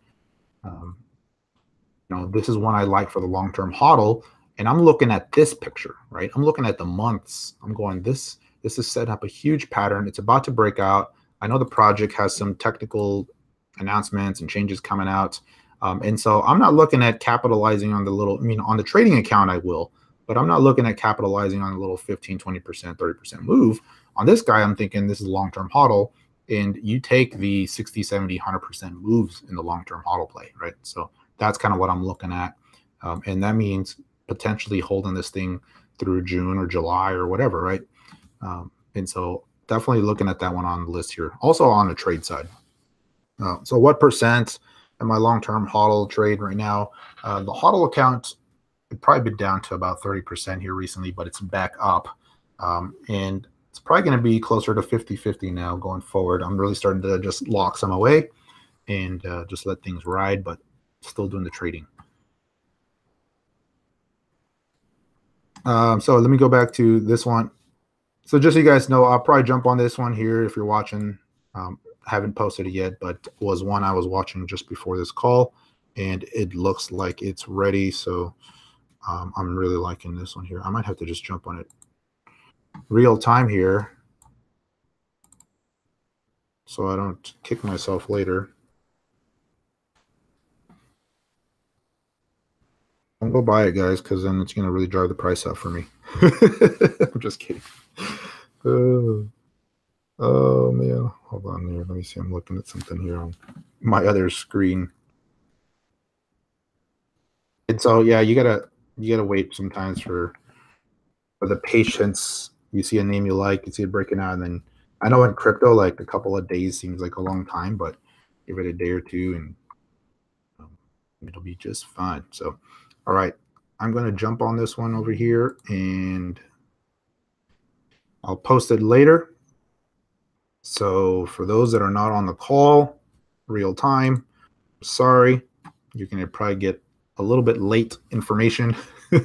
This is one I like for the long-term hodl, and I'm looking at this picture, right? I'm looking at the months. I'm going, this is setting up a huge pattern. It's about to break out. I know the project has some technical announcements and changes coming out. And so I'm not looking at capitalizing on the little, on the trading account I will, but I'm not looking at capitalizing on a little 15, 20%, 30% move. On this guy, I'm thinking this is a long-term hodl, and you take the 60, 70, 100% moves in the long-term hodl play, right? So that's kind of what I'm looking at. And that means potentially holding this thing through June or July or whatever, right? And so definitely looking at that one on the list here. Also on the trade side. So what percent in my long-term hodl trade right now? The hodl account had probably been down to about 30% here recently, but it's back up. And it's probably going to be closer to 50-50 now going forward. I'm really starting to just lock some away and just let things ride, but still doing the trading. So let me go back to this one. So just so you guys know, I'll probably jump on this one here if you're watching. Haven't posted it yet, but was one I was watching just before this call, and it looks like it's ready. So I'm really liking this one here. I might have to just jump on it real time here so I don't kick myself later. Don't go buy it, guys, because then it's going to really drive the price up for me. I'm just kidding. Oh, man. Hold on there. Let me see. I'm looking at something here on my other screen. And so, yeah, you gotta wait sometimes for the patience. You see a name you like, you see it breaking out, and then I know in crypto, like a couple of days seems like a long time, but give it a day or two, and it'll be just fine. So, all right, I'm going to jump on this one over here, and I'll post it later. So for those that are not on the call real time, sorry, you're going to probably get a little bit late information, but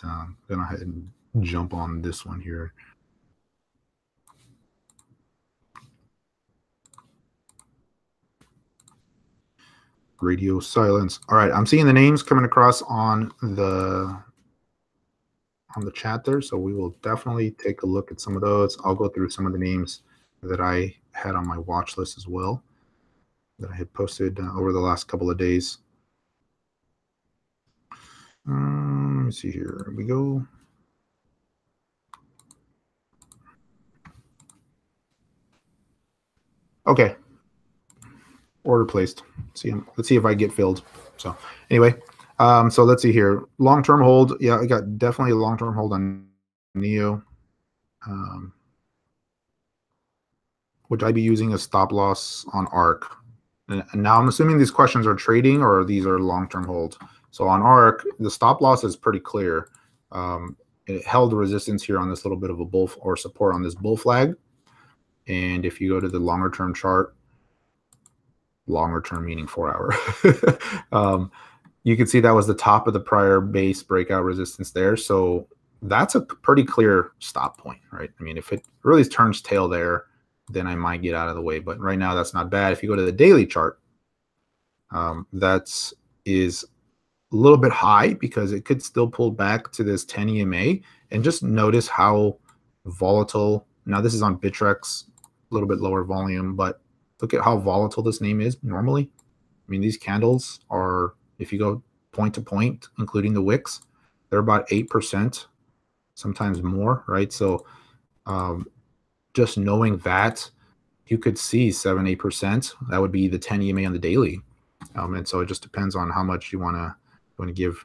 I'm going to go ahead and jump on this one here. Radio silence. All right, I'm seeing the names coming across on the chat there, so we will definitely take a look at some of those. I'll go through some of the names that I had on my watch list as well that I had posted over the last couple of days. Let me see here. Here we go. Okay. Order placed. Let's see if I get filled. So anyway, so let's see here. Long-term hold. Yeah, I got definitely a long-term hold on NEO. Would I be using a stop loss on ARC? And now I'm assuming these questions are trading or these are long-term hold. So on ARC, the stop loss is pretty clear. It held resistance here on this little bit of a bull or support on this bull flag. And if you go to the longer term chart, longer term meaning 4 hour, you can see that was the top of the prior base breakout resistance there. So that's a pretty clear stop point, right? I mean, if it really turns tail there, then I might get out of the way. But right now, that's not bad. If you go to the daily chart, that is a little bit high because it could still pull back to this 10 EMA. And just notice how volatile. Now, this is on Bittrex. little bit lower volume, but look at how volatile this name is normally. I mean, these candles are, if you go point to point, including the wicks, they're about 8%, sometimes more, right? So just knowing that, you could see 7-8%. That would be the 10 EMA on the daily. And so it just depends on how much you want to give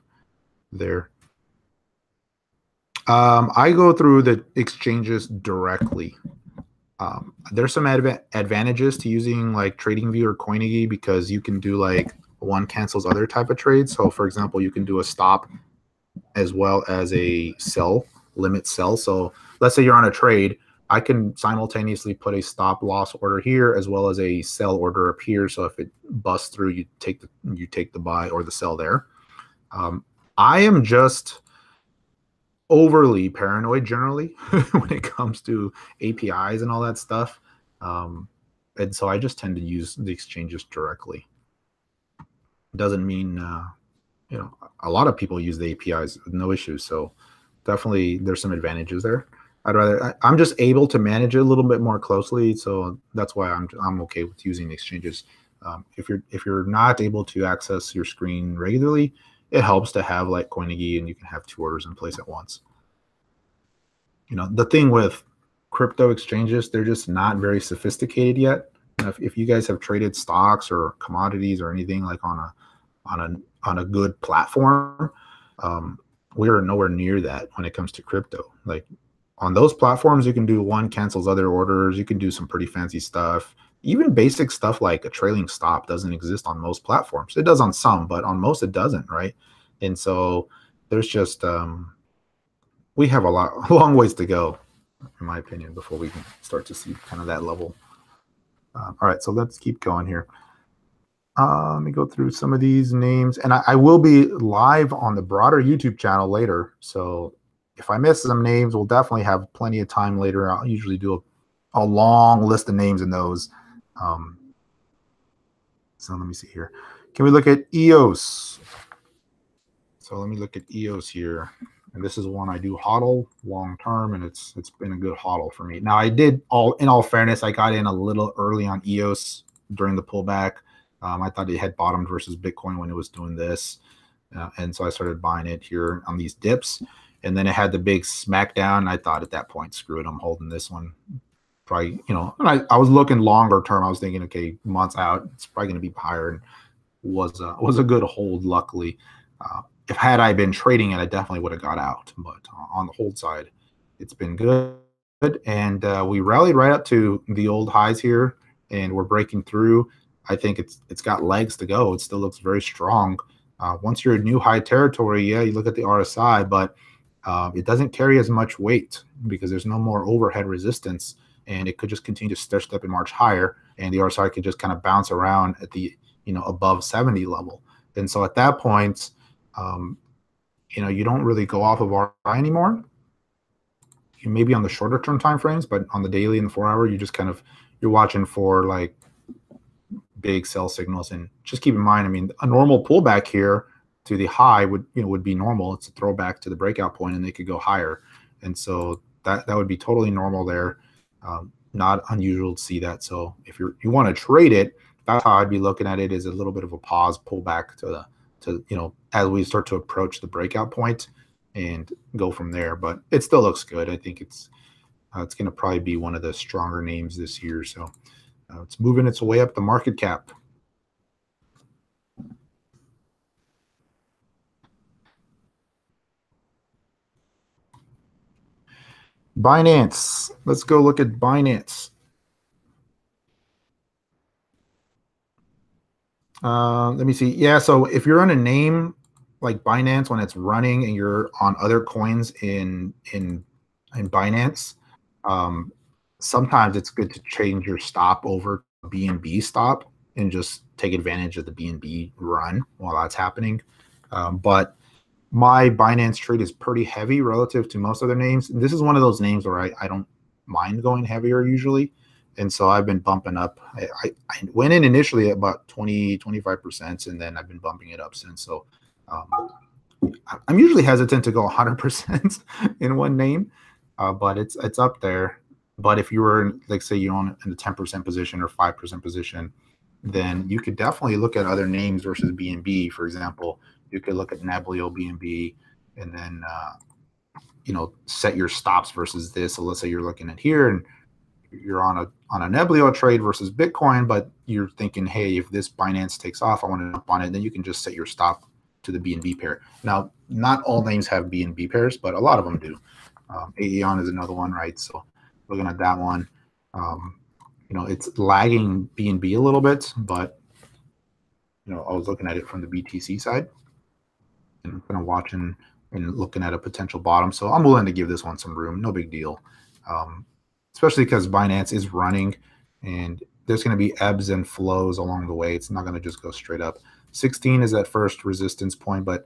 there. I go through the exchanges directly. There's some advantages to using like TradingView or Coinigy because you can do like one cancels other type of trades. So for example, you can do a stop as well as a sell, limit sell. So let's say you're on a trade, I can simultaneously put a stop loss order here as well as a sell order up here. So if it busts through, you take the buy or the sell there. I am just overly paranoid generally when it comes to APIs and all that stuff. And so I just tend to use the exchanges directly. It doesn't mean, a lot of people use the APIs with no issues. So definitely there's some advantages there. I'm just able to manage it a little bit more closely. So that's why I'm okay with using the exchanges. If you're not able to access your screen regularly, it helps to have like Coinigy and you can have 2 orders in place at once. The thing with crypto exchanges, they're just not very sophisticated yet. If you guys have traded stocks or commodities or anything like on a good platform, we're nowhere near that when it comes to crypto. Like on those platforms, you can do one cancels other orders. You can do some pretty fancy stuff. Even basic stuff like a trailing stop doesn't exist on most platforms. It does on some, but on most it doesn't, right? And so there's just we have a long ways to go, in my opinion, before we can start to see kind of that level. All right, so let's keep going here. Let me go through some of these names, and I will be live on the broader YouTube channel later. So if I miss some names, we'll definitely have plenty of time later. I'll usually do a long list of names in those. So let me see here. Can we look at EOS? So let me look at EOS here. And this is one I do hodl long term, and it's been a good hodl for me. Now in all fairness, I got in a little early on EOS during the pullback. I thought it had bottomed versus Bitcoin when it was doing this. And so I started buying it here on these dips. And then it had the big smackdown. And I thought at that point, screw it, I'm holding this one. Probably, and I was looking longer term. I was thinking, okay, months out, it's probably going to be higher. And was a good hold, luckily. If had I been trading it, I definitely would have got out. But on the hold side, it's been good. And we rallied right up to the old highs here, and we're breaking through. I think it's got legs to go. It still looks very strong. Once you're in new high territory, yeah, you look at the RSI, but it doesn't carry as much weight because there's no more overhead resistance, and it could just continue to step and march higher, and the RSI could just kind of bounce around at the above 70 level. And so at that point, you don't really go off of RSI anymore. You may be on the shorter term time frames, but on the daily and the 4-hour, you just you're watching for like big sell signals. And just keep in mind, I mean, a normal pullback here to the high would be normal. It's a throwback to the breakout point, and they could go higher. And so that would be totally normal there. Not unusual to see that. So if you want to trade it, that's how I'd be looking at it, is a little bit of a pause, pullback to as we start to approach the breakout point and go from there. But it still looks good. I think it's going to probably be one of the stronger names this year. So it's moving its way up the market cap. Binance. Let's go look at Binance. Let me see. Yeah, so if you're on a name like Binance when it's running and you're on other coins in Binance, sometimes it's good to change your stop over to BNB stop and just take advantage of the BNB run while that's happening. But my Binance trade is pretty heavy relative to most other names. This is one of those names where I don't mind going heavier usually. And so I've been bumping up. I went in initially at about 25%, and then I've been bumping it up since. So I'm usually hesitant to go 100% in one name, but it's up there. But if you were, like, say you own in the 10% position or 5% position, then you could definitely look at other names versus BNB. For example, you could look at Neblio BNB and then set your stops versus this. So let's say you're looking at here and you're on a Neblio trade versus Bitcoin, but you're thinking, hey, if this Binance takes off, I want to jump on it. Then you can just set your stop to the BNB pair. Now, not all names have BNB pairs, but a lot of them do. Aeon is another one, right? So looking at that one, it's lagging BNB a little bit, but I was looking at it from the BTC side and kind of watching and looking at a potential bottom. So I'm willing to give this one some room. No big deal. Especially because Binance is running and there's going to be ebbs and flows along the way. It's not going to just go straight up. 16 is that first resistance point, but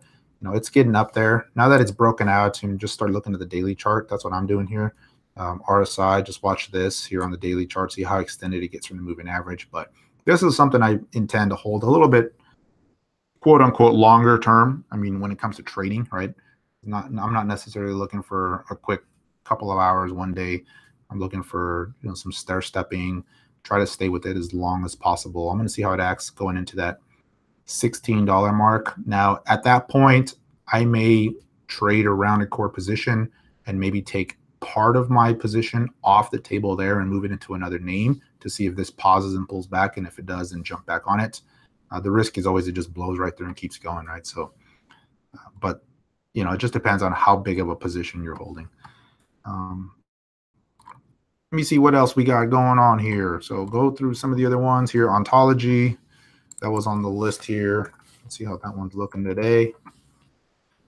it's getting up there. Now that it's broken out, and just start looking at the daily chart. That's what I'm doing here. RSI, just watch this here on the daily chart, see how extended it gets from the moving average. But this is something I intend to hold a little bit, quote unquote, longer term. I mean, when it comes to trading, right? I'm not necessarily looking for a quick couple of hours one day. I'm looking for some stair stepping, try to stay with it as long as possible. I'm going to see how it acts going into that $16 mark. Now, at that point, I may trade around a core position and maybe take part of my position off the table there and move it into another name to see if this pauses and pulls back. And if it does, then jump back on it. The risk is always it just blows right there and keeps going, right? So, but it just depends on how big of a position you're holding. Let me see what else we got going on here. So go through some of the other ones here. Ontology, that was on the list here. Let's see how that one's looking today.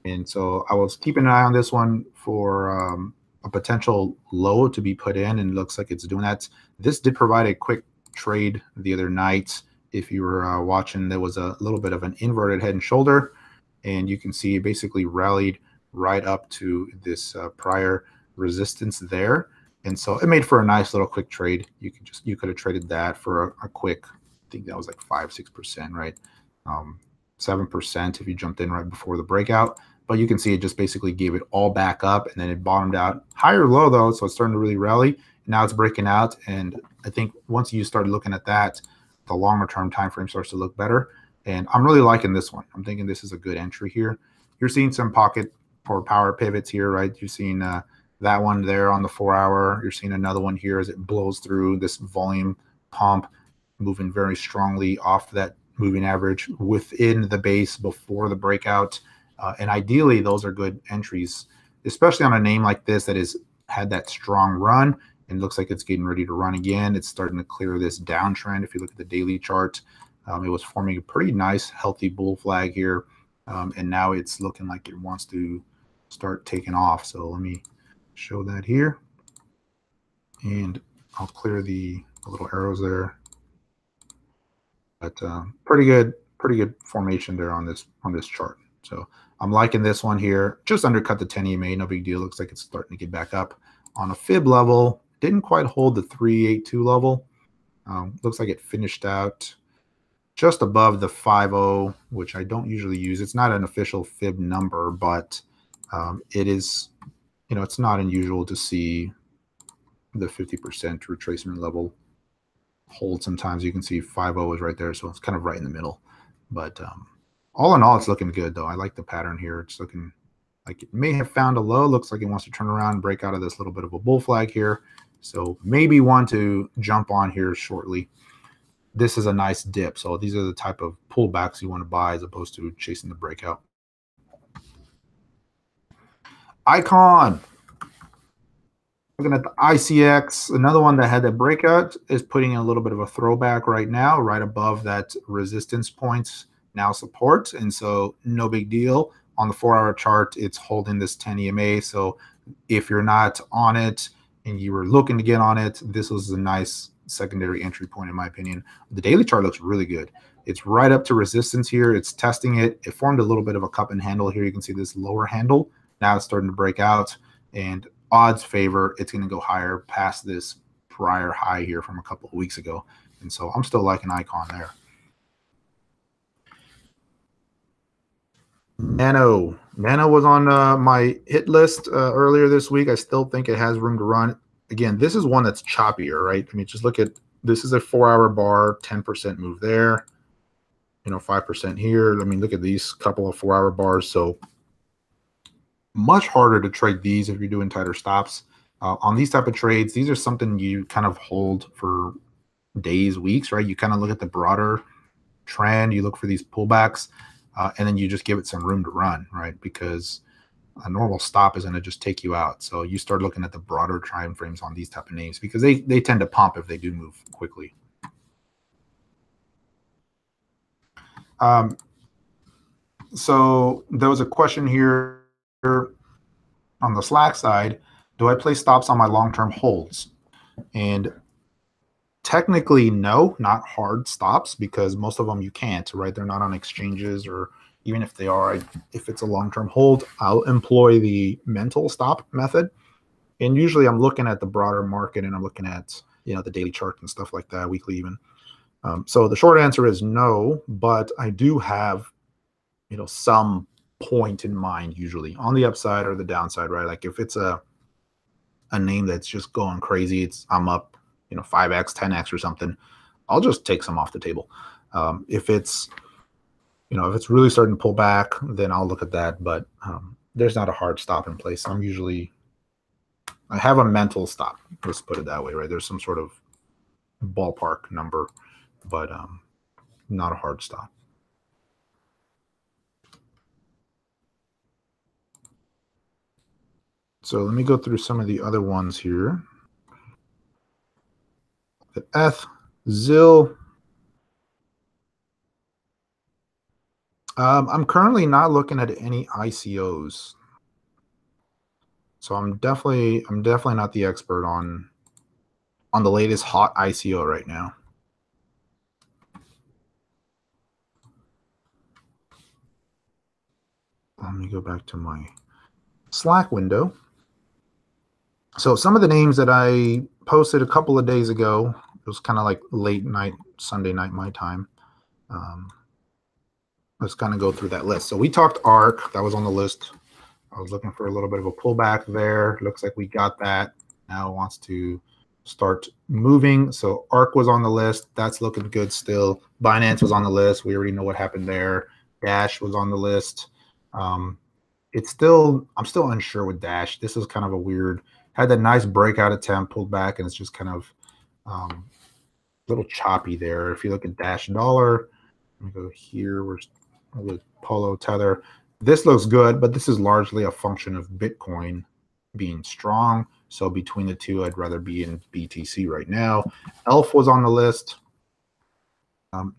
And so I was keeping an eye on this one for a potential low to be put in, and it looks like it's doing that. This did provide a quick trade the other night. If you were watching, there was a little bit of an inverted head and shoulder, and you can see it basically rallied right up to this prior resistance there. And so it made for a nice little quick trade. You could have traded that for a quick, I think that was like 5-6%, right? 7% if you jumped in right before the breakout. But you can see it just basically gave it all back up, and then it bottomed out higher low though, so it's starting to really rally. Now it's breaking out, and I think once you start looking at that, the longer term time frame starts to look better. And I'm really liking this one. I'm thinking this is a good entry here. You're seeing some pocket or power pivots here, right? You're seeing that one there on the 4-hour. You're seeing another one here as it blows through this volume pump, moving very strongly off that moving average within the base before the breakout. And ideally, those are good entries, especially on a name like this that has had that strong run and looks like it's getting ready to run again. It's starting to clear this downtrend. If you look at the daily chart, it was forming a pretty nice, healthy bull flag here. And now it's looking like it wants to start taking off. So let me show that here. And I'll clear the little arrows there. But pretty good formation there on this chart. So I'm liking this one here. Just undercut the 10 EMA, no big deal. Looks like it's starting to get back up on a fib level. Didn't quite hold the 382 level. Looks like it finished out just above the 50, which I don't usually use. It's not an official fib number, but it is, it's not unusual to see the 50% retracement level hold. Sometimes you can see 50 is right there, so it's kind of right in the middle. But all in all, it's looking good, though. I like the pattern here. It's looking like it may have found a low. Looks like it wants to turn around and break out of this little bit of a bull flag here. So maybe want to jump on here shortly. This is a nice dip. So these are the type of pullbacks you want to buy as opposed to chasing the breakout. Icon. Looking at the ICX, another one that had that breakout is putting in a little bit of a throwback right now, right above that resistance point, now support. And so no big deal. On the 4-hour chart, it's holding this 10 EMA. So if you're not on it and you were looking to get on it, this was a nice secondary entry point, in my opinion. The daily chart looks really good. It's right up to resistance here. It's testing it. It formed a little bit of a cup and handle here. You can see this lower handle. Now it's starting to break out, and odds favor it's going to go higher past this prior high here from a couple of weeks ago. And so I'm still liking Icon there. Nano was on my hit list earlier this week. I still think it has room to run. again, this is one that's choppier, right? I mean, just look at, this is a 4-hour bar, 10% move there, 5% here. I mean, look at these couple of 4-hour bars. So much harder to trade these if you're doing tighter stops. On these type of trades, these are something you kind of hold for days, weeks, right? You kind of look at the broader trend, you look for these pullbacks, and then you just give it some room to run, right? Because a normal stop is going to just take you out. So you start looking at the broader time frames on these type of names because they tend to pump if they do move quickly. So there was a question here on the Slack side. Do I place stops on my long-term holds? And technically, no, not hard stops, because most of them you can't, right? They're not on exchanges, or even if they are, if it's a long-term hold, I'll employ the mental stop method. And usually I'm looking at the broader market, and I'm looking at, the daily chart and stuff like that, weekly even. So the short answer is no, but I do have, some point in mind, usually on the upside or the downside, right? Like if it's a name that's just going crazy, I'm up, 5x, 10x or something, I'll just take some off the table. If it's really starting to pull back, then I'll look at that. But there's not a hard stop in place. I have a mental stop. Let's put it that way, right? There's some sort of ballpark number, but not a hard stop. So let me go through some of the other ones here. The ETH, ZIL. I'm currently not looking at any ICOs. So I'm definitely not the expert on the latest hot ICO right now. Let me go back to my Slack window. So some of the names that I posted a couple of days ago, it was kind of like late night, Sunday night, my time. Let's kind of go through that list. So we talked ARK, that was on the list. I was looking for a little bit of a pullback there. Looks like we got that. Now it wants to start moving. So ARK was on the list. That's looking good still. Binance was on the list. We already know what happened there. Dash was on the list. I'm still unsure with Dash. This is kind of a weird, had that nice breakout attempt, pulled back, and it's just kind of a little choppy there. If you look at Dash Dollar, let me go here. We're with Polo Tether. This looks good, but this is largely a function of Bitcoin being strong. So between the two, I'd rather be in BTC right now. ELF was on the list.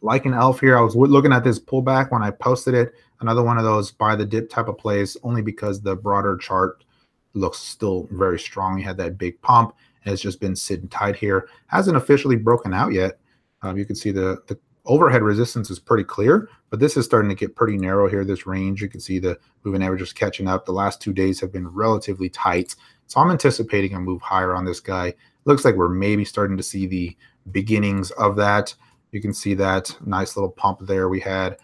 Like an ELF here, I was looking at this pullback when I posted it. Another one of those buy the dip type of plays, only because the broader chart looks still very strong. You had that big pump, and it's just been sitting tight here. Hasn't officially broken out yet. You can see the overhead resistance is pretty clear, but this is starting to get pretty narrow here, this range. You can see the moving average is catching up. The last 2 days have been relatively tight. So I'm anticipating a move higher on this guy. Looks like we're maybe starting to see the beginnings of that. You can see that nice little pump there we had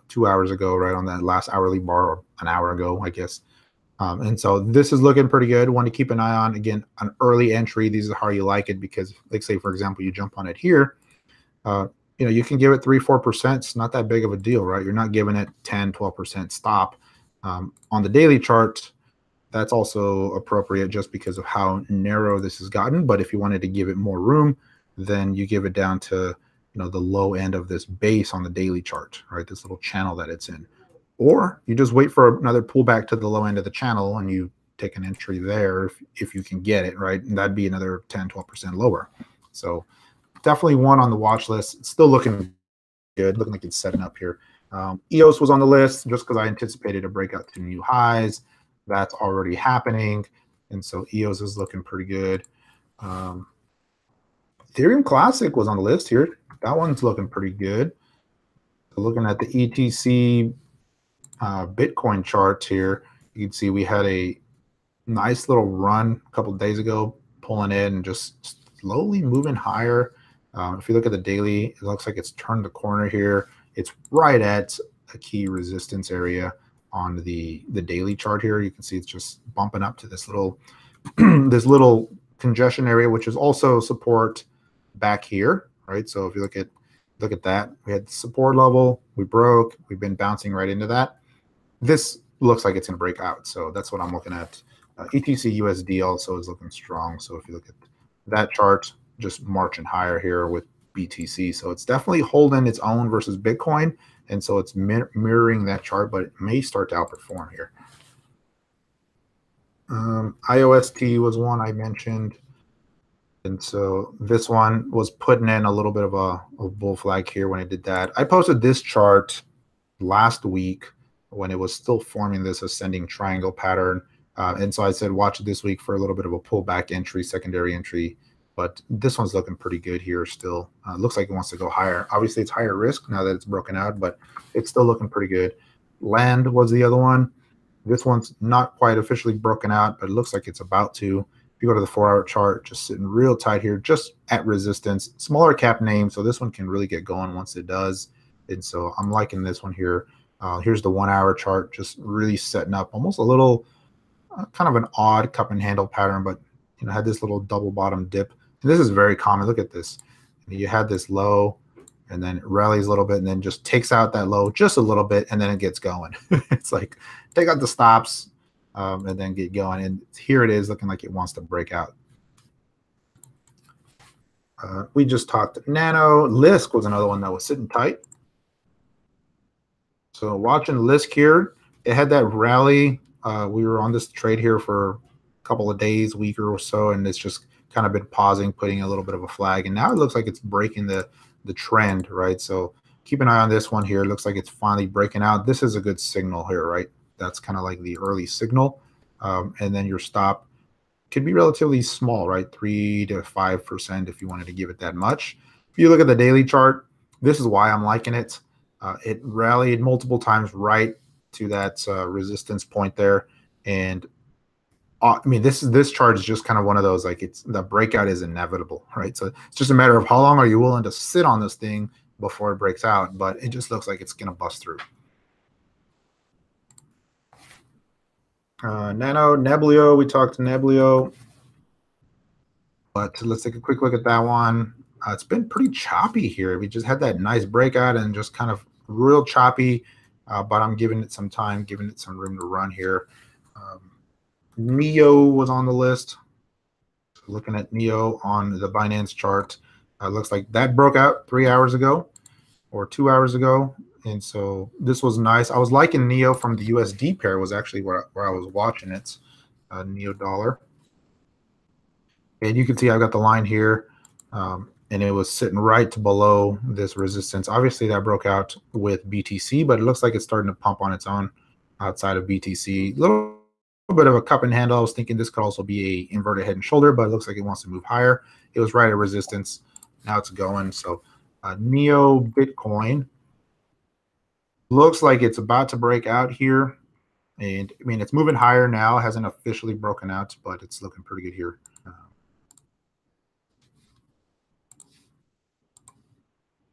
2 hours ago, right on that last hourly bar, or an hour ago, I guess. And so this is looking pretty good. One to keep an eye on. Again, an early entry. These are how you like it, because, like, say, for example, you jump on it here. You can give it 3-4%. It's not that big of a deal, right? You're not giving it 10-12% stop. On the daily chart, that's also appropriate just because of how narrow this has gotten. But if you wanted to give it more room, then you give it down to the low end of this base on the daily chart, right? This little channel that it's in. Or you just wait for another pullback to the low end of the channel, and you take an entry there if you can get it, right? And that'd be another 10-12% lower. So definitely one on the watch list. It's still looking good, looking like it's setting up here. EOS was on the list just because I anticipated a breakout to new highs. That's already happening, and so EOS is looking pretty good. Ethereum Classic was on the list here. That one's looking pretty good. So looking at the ETC Bitcoin charts here, you can see we had a nice little run a couple of days ago, pulling in and just slowly moving higher. If you look at the daily, it looks like it's turned the corner here. It's right at a key resistance area on the daily chart here. You can see it's just bumping up to this little this little congestion area, which is also support back here, right? So if you look at that, we had the support level, we broke, we've been bouncing right into that. This looks like it's going to break out, so that's what I'm looking at. ETC USD also is looking strong. So if you look at that chart, just marching higher here with BTC, so it's definitely holding its own versus Bitcoin, and so it's mirroring that chart, but it may start to outperform here. IOST was one I mentioned. And so this one was putting in a little bit of a bull flag here when it did that. I posted this chart last week when it was still forming this ascending triangle pattern. And so I said, watch it this week for a little bit of a pullback entry, secondary entry. But this one's looking pretty good here still. Looks like it wants to go higher. Obviously, it's higher risk now that it's broken out, but it's still looking pretty good. Land was the other one. This one's not quite officially broken out, but it looks like it's about to. If you go to the 4-hour chart, just sitting real tight here, just at resistance. Smaller cap name, so this one can really get going once it does. And so I'm liking this one here. Here's the 1-hour chart, just really setting up almost a little kind of an odd cup and handle pattern, but had this little double bottom dip. And this is very common. Look at this. You had this low, and then it rallies a little bit, and then just takes out that low just a little bit, and then it gets going. It's like take out the stops and then get going. And here it is looking like it wants to break out. We just talked Nano. Lisk was another one that was sitting tight. So watching Lisk here, it had that rally. We were on this trade here for a couple of days, week or so, and it's just kind of been pausing, putting a little bit of a flag. And now it looks like it's breaking the trend, right? So keep an eye on this one here. It looks like it's finally breaking out. This is a good signal here, right? That's kind of like the early signal. And then your stop could be relatively small, right? 3 to 5% if you wanted to give it that much. If you look at the daily chart, this is why I'm liking it. It rallied multiple times right to that resistance point there. And I mean, this chart is just kind of one of those, like the breakout is inevitable, right? So it's just a matter of how long are you willing to sit on this thing before it breaks out, but it just looks like it's going to bust through. Nano, Neblio, we talked to Neblio, but let's take a quick look at that one. It's been pretty choppy here. We just had that nice breakout and just kind of real choppy, but I'm giving it some time, giving it some room to run here. Neo was on the list. Looking at Neo on the Binance chart, looks like that broke out 3 hours ago or 2 hours ago. And so this was nice. I was liking Neo from the USD pair was actually where I was watching it, Neo dollar. And you can see I got the line here, and it was sitting right below this resistance. Obviously, that broke out with BTC, but it looks like it's starting to pump on its own outside of BTC. Little bit of a cup and handle. I was thinking this could also be a inverted head and shoulder, but it looks like it wants to move higher. It was right at resistance. Now it's going. So Neo Bitcoin looks like it's about to break out here. And I mean, it's moving higher now. It hasn't officially broken out, but it's looking pretty good here.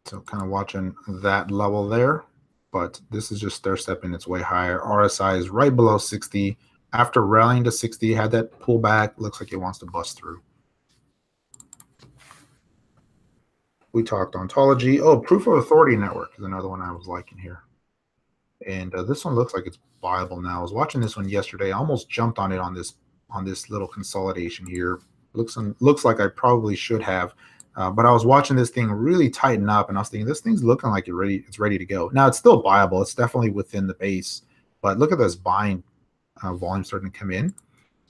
So kind of watching that level there, but this is just stair stepping its way higher. RSI is right below 60. After rallying to 60, had that pullback. Looks like it wants to bust through. We talked ontology. Oh, proof of authority network is another one I was liking here. And this one looks like it's viable now. I was watching this one yesterday. I almost jumped on it on this little consolidation here. Looks like I probably should have. But I was watching this thing really tighten up, and I was thinking this thing's looking like it's ready to go. Now it's still viable. It's definitely within the base, but look at this buying volume starting to come in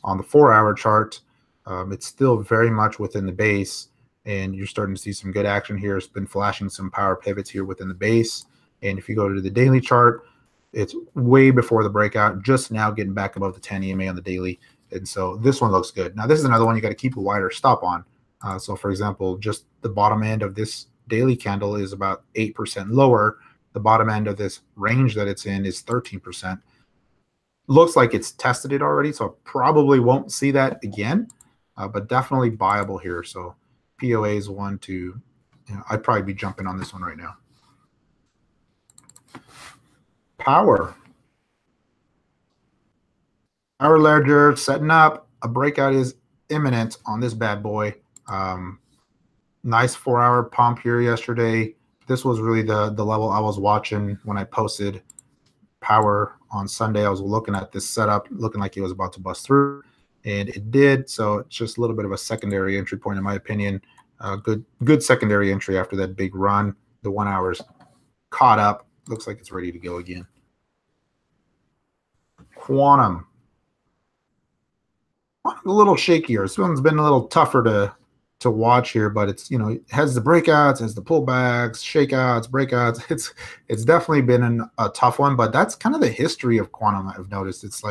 on the 4-hour chart. It's still very much within the base, and you're starting to see some good action here. It's been flashing some power pivots here within the base, and if you go to the daily chart, it's way before the breakout, just now getting back above the 10 EMA on the daily, and so this one looks good. Now this is another one you got to keep a wider stop on. So for example, just the bottom end of this daily candle is about 8% lower. The bottom end of this range that it's in is 13%. Looks like it's tested it already, so I probably won't see that again, but definitely buyable here. So POA is one to, I'd probably be jumping on this one right now. Power Ledger setting up. A breakout is imminent on this bad boy. Nice 4-hour pump here yesterday. This was really the level I was watching when I posted power on Sunday. I was looking at this setup, looking like it was about to bust through, and it did. So it's just a little bit of a secondary entry point, in my opinion. Good secondary entry after that big run. The 1 hour's caught up. Looks like it's ready to go again. Quantum. A little shakier. This one's been a little tougher to watch here, but it's, you know, it has the breakouts, has the pullbacks, shakeouts, breakouts. It's definitely been a tough one, but that's kind of the history of quantum. I've noticed it's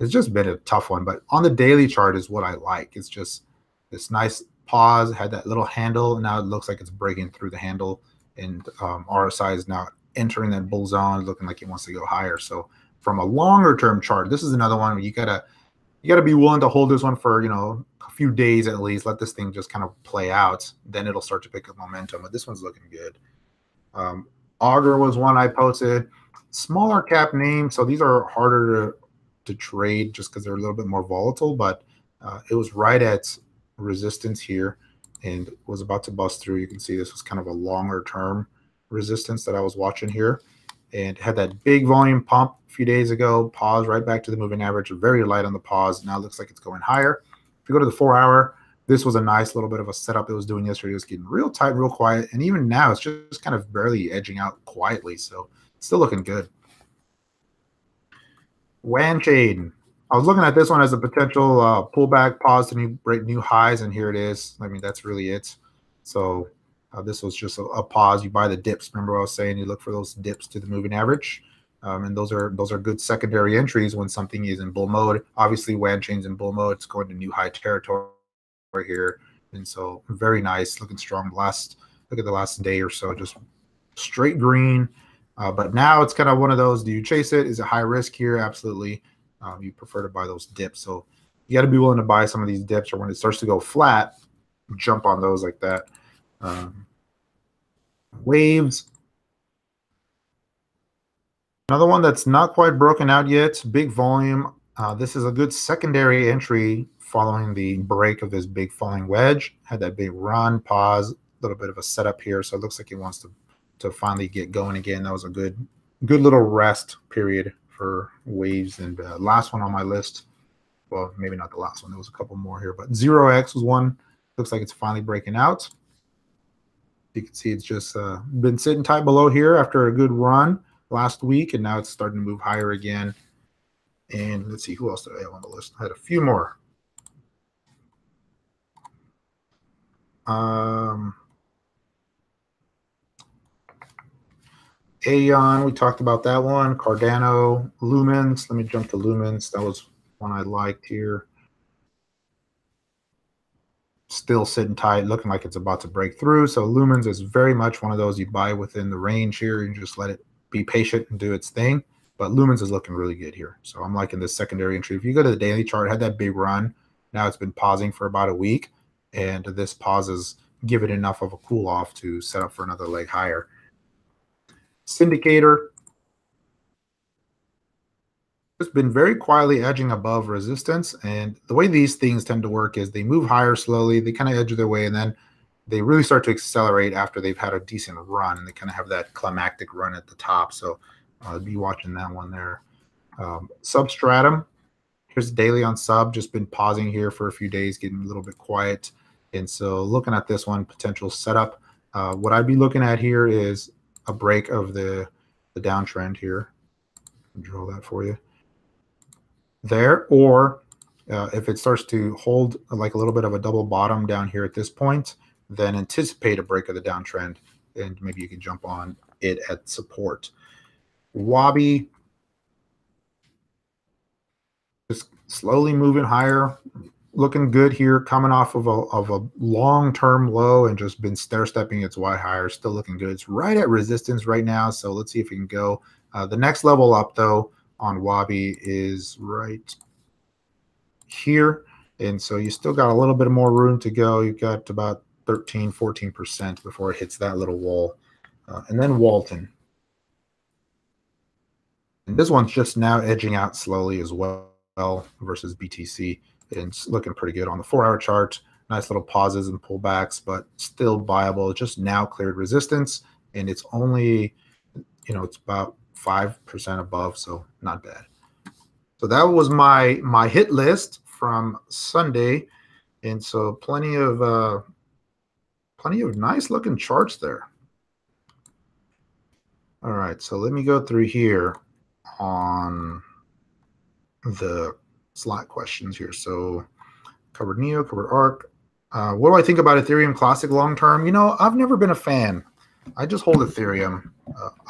just been a tough one, but on the daily chart is what I like. It's just this nice pause, had that little handle, and now it looks like it's breaking through the handle, and RSI is now entering that bull zone, looking like it wants to go higher. So from a longer term chart, this is another one where you gotta be willing to hold this one for, you know, a few days at least. Let this thing just kind of play out. Then it'll start to pick up momentum. But this one's looking good. Augur was one I posted. Smaller cap name, so these are harder to trade just because they're a little bit more volatile. But it was right at resistance here and was about to bust through. You can see this was kind of a longer term resistance that I was watching here, and had that big volume pump a few days ago, pause right back to the moving average, very light on the pause. Now it looks like it's going higher. If you go to the 4 hour, this was a nice little bit of a setup it was doing yesterday. It was getting real tight, real quiet, and even now it's just kind of barely edging out quietly, so it's still looking good. Wanchain. I was looking at this one as a potential pullback, pause to break new highs, and here it is. I mean, that's really it. So this was just a pause. You buy the dips. Remember what I was saying? You look for those dips to the moving average, and those are good secondary entries when something is in bull mode. Obviously, Wanchain's in bull mode. It's going to new high territory here, and so very nice, looking strong. Look at the last day or so, just straight green. But now it's kind of one of those. Do you chase it? Is it high risk here? Absolutely. You prefer to buy those dips. So you got to be willing to buy some of these dips, or when it starts to go flat, jump on those like that. Waves. Another one that's not quite broken out yet. Big volume. This is a good secondary entry following the break of this big falling wedge. Had that big run, pause, a little bit of a setup here. So it looks like it wants to finally get going again. That was a good little rest period for waves. And last one on my list, well, maybe not the last one. There was a couple more here, but 0x was one. Looks like it's finally breaking out. You can see it's just been sitting tight below here after a good run last week, and now it's starting to move higher again. And let's see, who else did I have on the list? I had a few more. Aeon, we talked about that one. Cardano, Lumens. Let me jump to Lumens. That was one I liked here. Still sitting tight, looking like it's about to break through. So Lumens is very much one of those you buy within the range here. You just let it be patient and do its thing. But Lumens is looking really good here. So I'm liking this secondary entry. If you go to the daily chart, it had that big run. Now it's been pausing for about a week. And this pause is give it enough of a cool off to set up for another leg higher. Syndicator has been very quietly edging above resistance. And the way these things tend to work is they move higher slowly. They kind of edge their way, and then they really start to accelerate after they've had a decent run. And they kind of have that climactic run at the top. So I'll be watching that one there. Substratum. Here's daily on sub. Just been pausing here for a few days, getting a little bit quiet. And so looking at this one, potential setup. What I'd be looking at here is a break of the downtrend here. I'll draw that for you there, or if it starts to hold like a little bit of a double bottom down here at this point, then anticipate a break of the downtrend, and maybe you can jump on it at support. Wabi, just slowly moving higher, looking good here, coming off of a long-term low and just been stair-stepping its way higher, still looking good. It's right at resistance right now, so let's see if we can go. The next level up, though, on Wabi is right here, and so you still got a little bit more room to go. You've got about 13-14% before it hits that little wall. And then Walton. And this one's just now edging out slowly as well versus BTC. It's looking pretty good on the 4-hour chart. Nice little pauses and pullbacks, but still viable. Just now cleared resistance, and it's only, it's about 5% above, so not bad. So that was my hit list from Sunday, and so plenty of nice looking charts there. All right, so let me go through here on the Slack questions here. So covered NEO, covered ARC. What do I think about Ethereum Classic long term? I've never been a fan. I just hold Ethereum.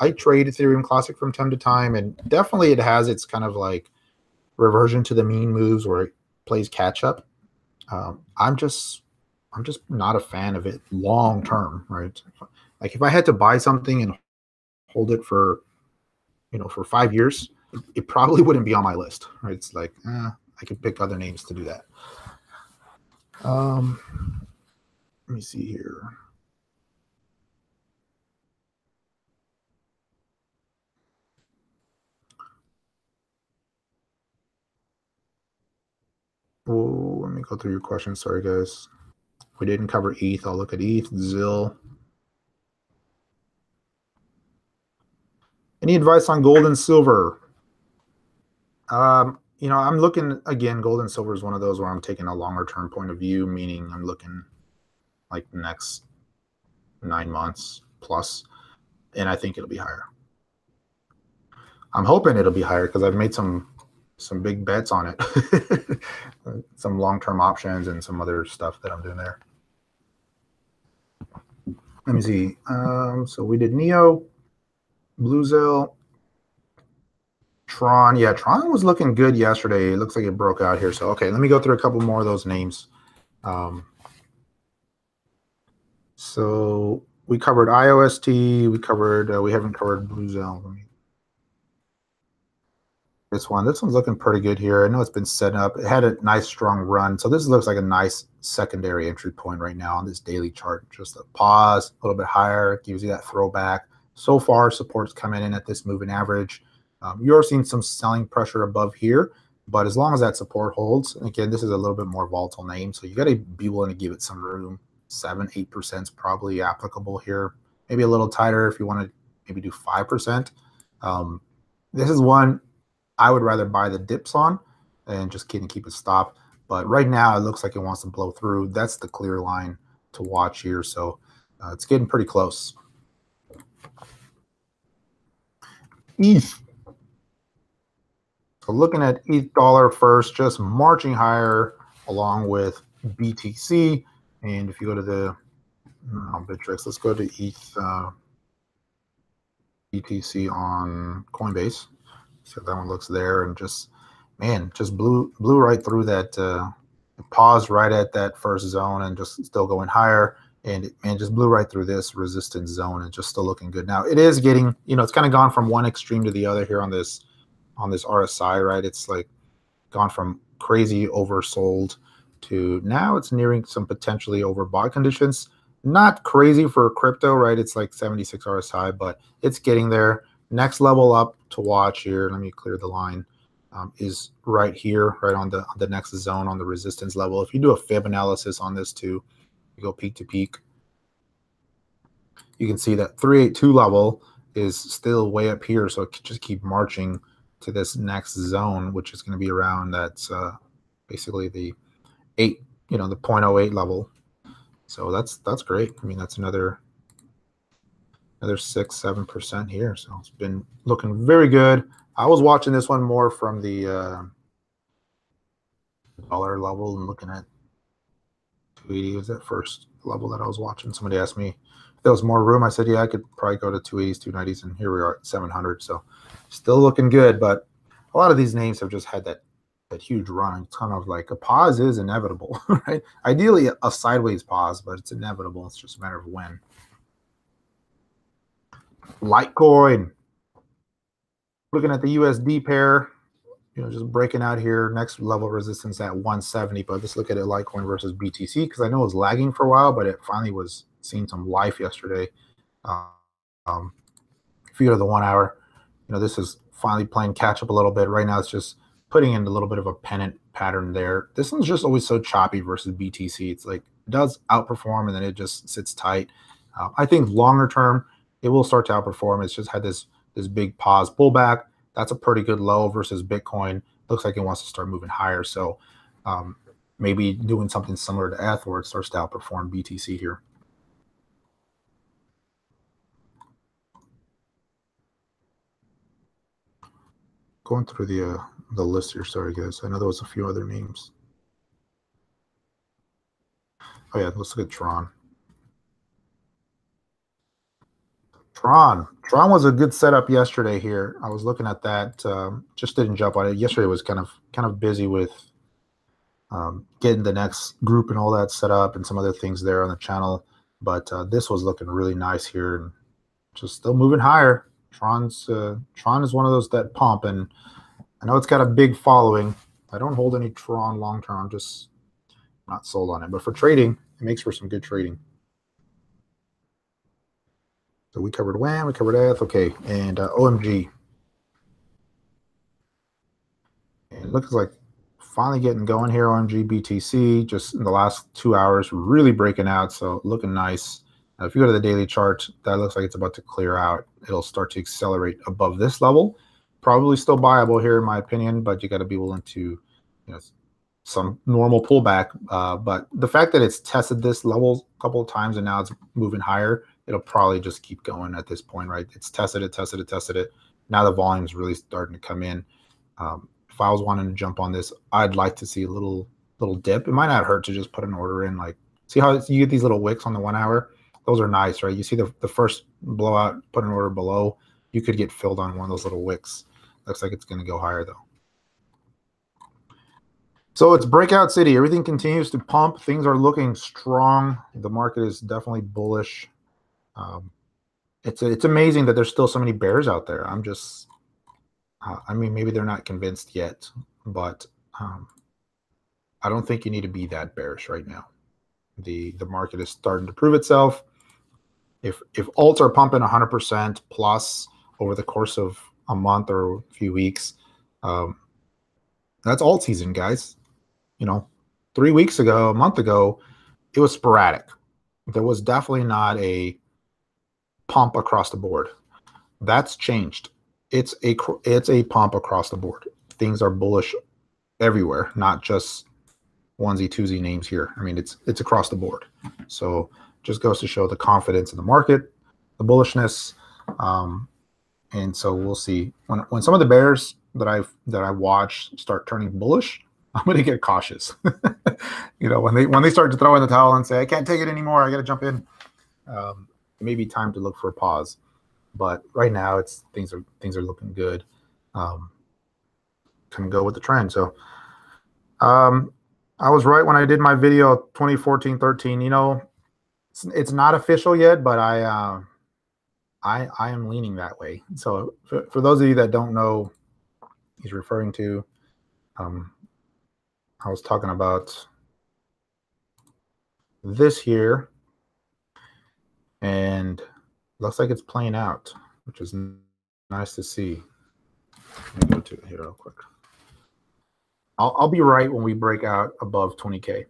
I trade Ethereum Classic from time to time, and definitely it has its kind of like reversion to the mean moves where it plays catch up. I'm just not a fan of it long term, right? Like if I had to buy something and hold it for 5 years, it probably wouldn't be on my list, right? It's like I could pick other names to do that. Let me see here. Oh, let me go through your questions. Sorry, guys. We didn't cover ETH. I'll look at ETH, ZIL. Any advice on gold and silver? I'm looking, again, gold and silver is one of those where I'm taking a longer term point of view, meaning I'm looking like the next 9 months plus, and I think it'll be higher. I'm hoping it'll be higher because I've made some big bets on it. Some long-term options and some other stuff that I'm doing there. Let me see. So we did NEO, Bluezell, Tron. Yeah, Tron was looking good yesterday. It looks like it broke out here. So, okay, let me go through a couple more of those names. So we covered IOST. We covered, we haven't covered Bluezell. This one's looking pretty good here. I know it's been set up. It had a nice strong run. So this looks like a nice secondary entry point right now on this daily chart. Just a pause, a little bit higher, gives you that throwback. So far, support's coming in at this moving average. You're seeing some selling pressure above here, but as long as that support holds, and again, this is a little bit more volatile name, so you got to be willing to give it some room. 7-8% is probably applicable here. Maybe a little tighter if you want to maybe do 5%. This is one I would rather buy the dips on and just keep it stopped. But right now, it looks like it wants to blow through. That's the clear line to watch here. So it's getting pretty close. ETH. So looking at ETH dollar first, just marching higher along with BTC. And if you go to the Bittrex, let's go to ETH BTC on Coinbase. So that one looks there, and just blew right through that. Paused right at that first zone and just still going higher, and just blew right through this resistance zone and just still looking good. Now it is getting, it's kind of gone from one extreme to the other here on this RSI, right? It's like gone from crazy oversold to now it's nearing some potentially overbought conditions. Not crazy for crypto, right? It's like 76 RSI, but it's getting there. Next level up to watch here, let me clear the line, is right here, right on the next zone on the resistance level. If you do a fib analysis on this too, you go peak to peak, you can see that 382 level is still way up here. So it could just keep marching to this next zone, which is going to be around that's basically the 8, the 0.08 level. So that's great. I mean, that's another 6-7% here. So it's been looking very good. I was watching this one more from the dollar level and looking at 280 was that first level that I was watching. Somebody asked me if there was more room. I said, yeah, I could probably go to 280s, 290s, and here we are at 700. So still looking good, but a lot of these names have just had that huge run. It's kind of like a pause is inevitable, right? Ideally a sideways pause, but it's inevitable. It's just a matter of when. Litecoin. Looking at the USD pair, just breaking out here. Next level resistance at 170. But let's look at it Litecoin versus BTC because I know it was lagging for a while, but it finally was seeing some life yesterday. If you go to the 1 hour, this is finally playing catch up a little bit. Right now, it's just putting in a little bit of a pennant pattern there. This one's just always so choppy versus BTC. It's like it does outperform and then it just sits tight. I think longer term, it will start to outperform. It's just had this big pause pullback. That's a pretty good low versus Bitcoin. Looks like it wants to start moving higher. So maybe doing something similar to ETH where it starts to outperform BTC here. Going through the list here. Sorry, guys. I know there was a few other names. Oh, yeah. Let's look at Tron. Tron was a good setup yesterday here. I was looking at that. Just didn't jump on it. Yesterday was kind of busy with getting the next group and all that set up and some other things there on the channel. But this was looking really nice here and just still moving higher. Tron is one of those that pump, and I know it's got a big following. I don't hold any Tron long term. I'm just not sold on it. But for trading, it makes for some good trading. So we covered WAM, we covered ETH, okay, and OMG. And it looks like finally getting going here, OMG BTC, just in the last 2 hours, really breaking out, so looking nice. Now, if you go to the daily chart, that looks like it's about to clear out. It'll start to accelerate above this level. Probably still buyable here, in my opinion, but you got to be willing to, some normal pullback. But the fact that it's tested this level a couple of times and now it's moving higher, it'll probably just keep going at this point, right? It's tested it. Now the volume's really starting to come in. If I was wanting to jump on this, I'd like to see a little dip. It might not hurt to just put an order in. Like, see how you get these little wicks on the 1 hour? Those are nice, right? You see the first blowout, put an order below, you could get filled on one of those little wicks. Looks like it's going to go higher though. So it's breakout city. Everything continues to pump. Things are looking strong. The market is definitely bullish. It's amazing that there's still so many bears out there. I'm just, I mean, maybe they're not convinced yet, but I don't think you need to be that bearish right now. The market is starting to prove itself. If alts are pumping 100% plus over the course of a month or a few weeks, that's alt season, guys. 3 weeks ago, a month ago, it was sporadic. There was definitely not a pump across the board. That's changed. It's a pump across the board. Things are bullish everywhere, not just onesie twosie names here. I mean, it's across the board. So just goes to show the confidence in the market, the bullishness, and so we'll see when some of the bears that I watch start turning bullish, I'm going to get cautious. When they start to throw in the towel and say, I can't take it anymore, I got to jump in. It may be time to look for a pause, but right now things are looking good. Can go with the trend. So I was right when I did my video 2014-13. It's not official yet, but I am leaning that way. So for those of you that don't know, he's referring to, I was talking about this here, and looks like it's playing out, which is nice to see. Let me go to it here real quick. I'll be right when we break out above 20K.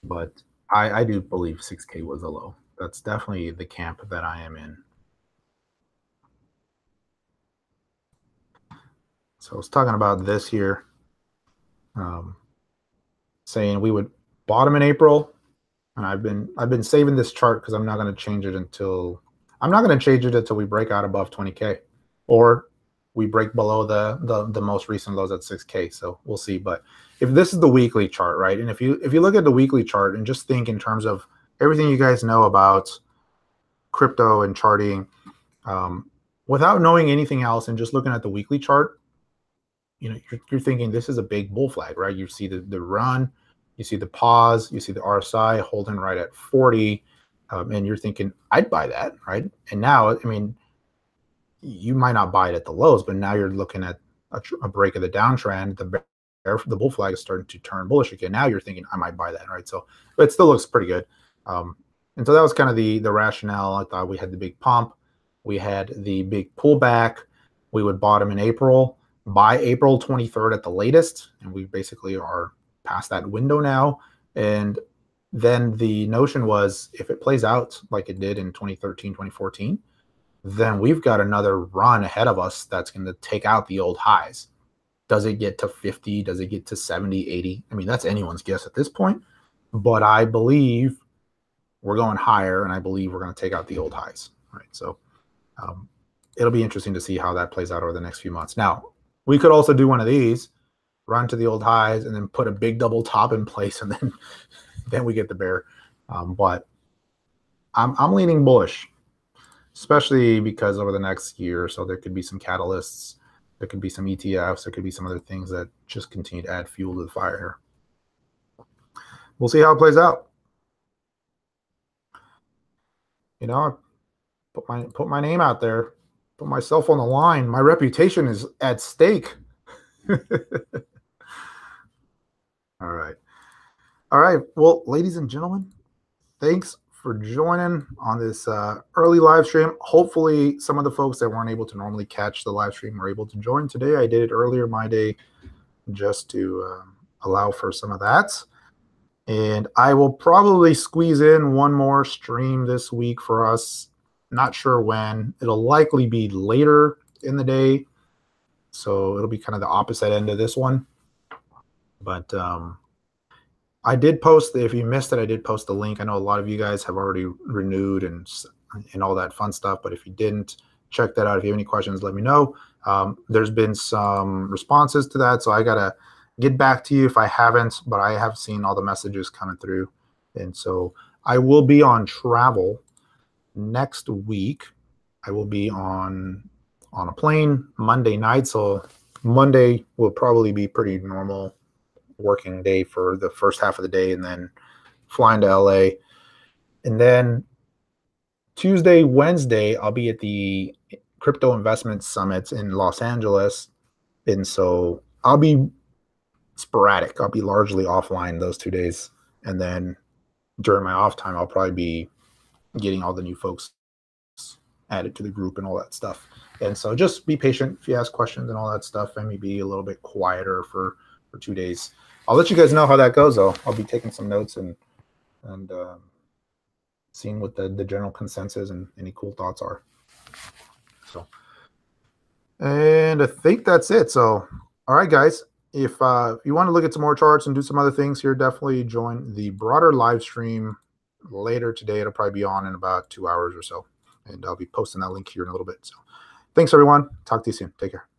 But I do believe 6K was a low. That's definitely the camp that I am in. So I was talking about this here, saying we would bottom in April, and I've been saving this chart because I'm not going to change it until we break out above 20K, or we break below the most recent lows at 6K. So we'll see. But if this is the weekly chart, right, and if you look at the weekly chart and just think in terms of everything you guys know about crypto and charting, without knowing anything else and just looking at the weekly chart, you're thinking this is a big bull flag, right? You see the run, you see the pause, you see the RSI holding right at 40, and you're thinking, I'd buy that, right? And now, I mean, you might not buy it at the lows, but now you're looking at a break of the downtrend. The bull flag is starting to turn bullish again. Now you're thinking, I might buy that, right? So, but it still looks pretty good. And so that was kind of the rationale. I thought we had the big pump, we had the big pullback, we would bottom in April. by April 23rd at the latest, and we basically are past that window now. And then the notion was, if it plays out like it did in 2013, 2014, then we've got another run ahead of us that's going to take out the old highs. Does it get to 50? Does it get to 70, 80? I mean, that's anyone's guess at this point, but I believe we're going higher, and I believe we're going to take out the old highs, right? So it'll be interesting to see how that plays out over the next few months. Now, we could also do one of these, run to the old highs, and then put a big double top in place, and then we get the bear. But I'm leaning bullish, especially because over the next year or so, there could be some catalysts. There could be some ETFs. There could be some other things that just continue to add fuel to the fire here. We'll see how it plays out. You know, I put my name out there, put myself on the line. My reputation is at stake. All right. All right. Well, ladies and gentlemen, thanks for joining on this early live stream. Hopefully, some of the folks that weren't able to normally catch the live stream were able to join today. I did it earlier my day just to allow for some of that. And I will probably squeeze in one more stream this week for us. Not sure when. It'll likely be later in the day. So it'll be kind of the opposite end of this one. But I did post, if you missed it, I did post the link. I know a lot of you guys have already renewed and all that fun stuff. But if you didn't, check that out. If you have any questions, let me know. There's been some responses to that. So I got to get back to you if I haven't, but I have seen all the messages coming through. And so I will be on travel next week. I will be on a plane Monday night. So Monday will probably be pretty normal working day for the first half of the day, and then flying to LA. And then Tuesday, Wednesday, I'll be at the Crypto Investment Summit in Los Angeles. And so I'll be sporadic. I'll be largely offline those 2 days. And then during my off time, I'll probably be getting all the new folks added to the group and all that stuff. And so just be patient if you ask questions and all that stuff. I may be a little bit quieter for 2 days. I'll let you guys know how that goes, though. I'll be taking some notes and seeing what the general consensus and any cool thoughts are. So, and I think that's it. So, all right, guys. If you want to look at some more charts and do some other things here, definitely join the broader live stream later today. It'll probably be on in about 2 hours or so. And I'll be posting that link here in a little bit. So thanks, everyone. Talk to you soon. Take care.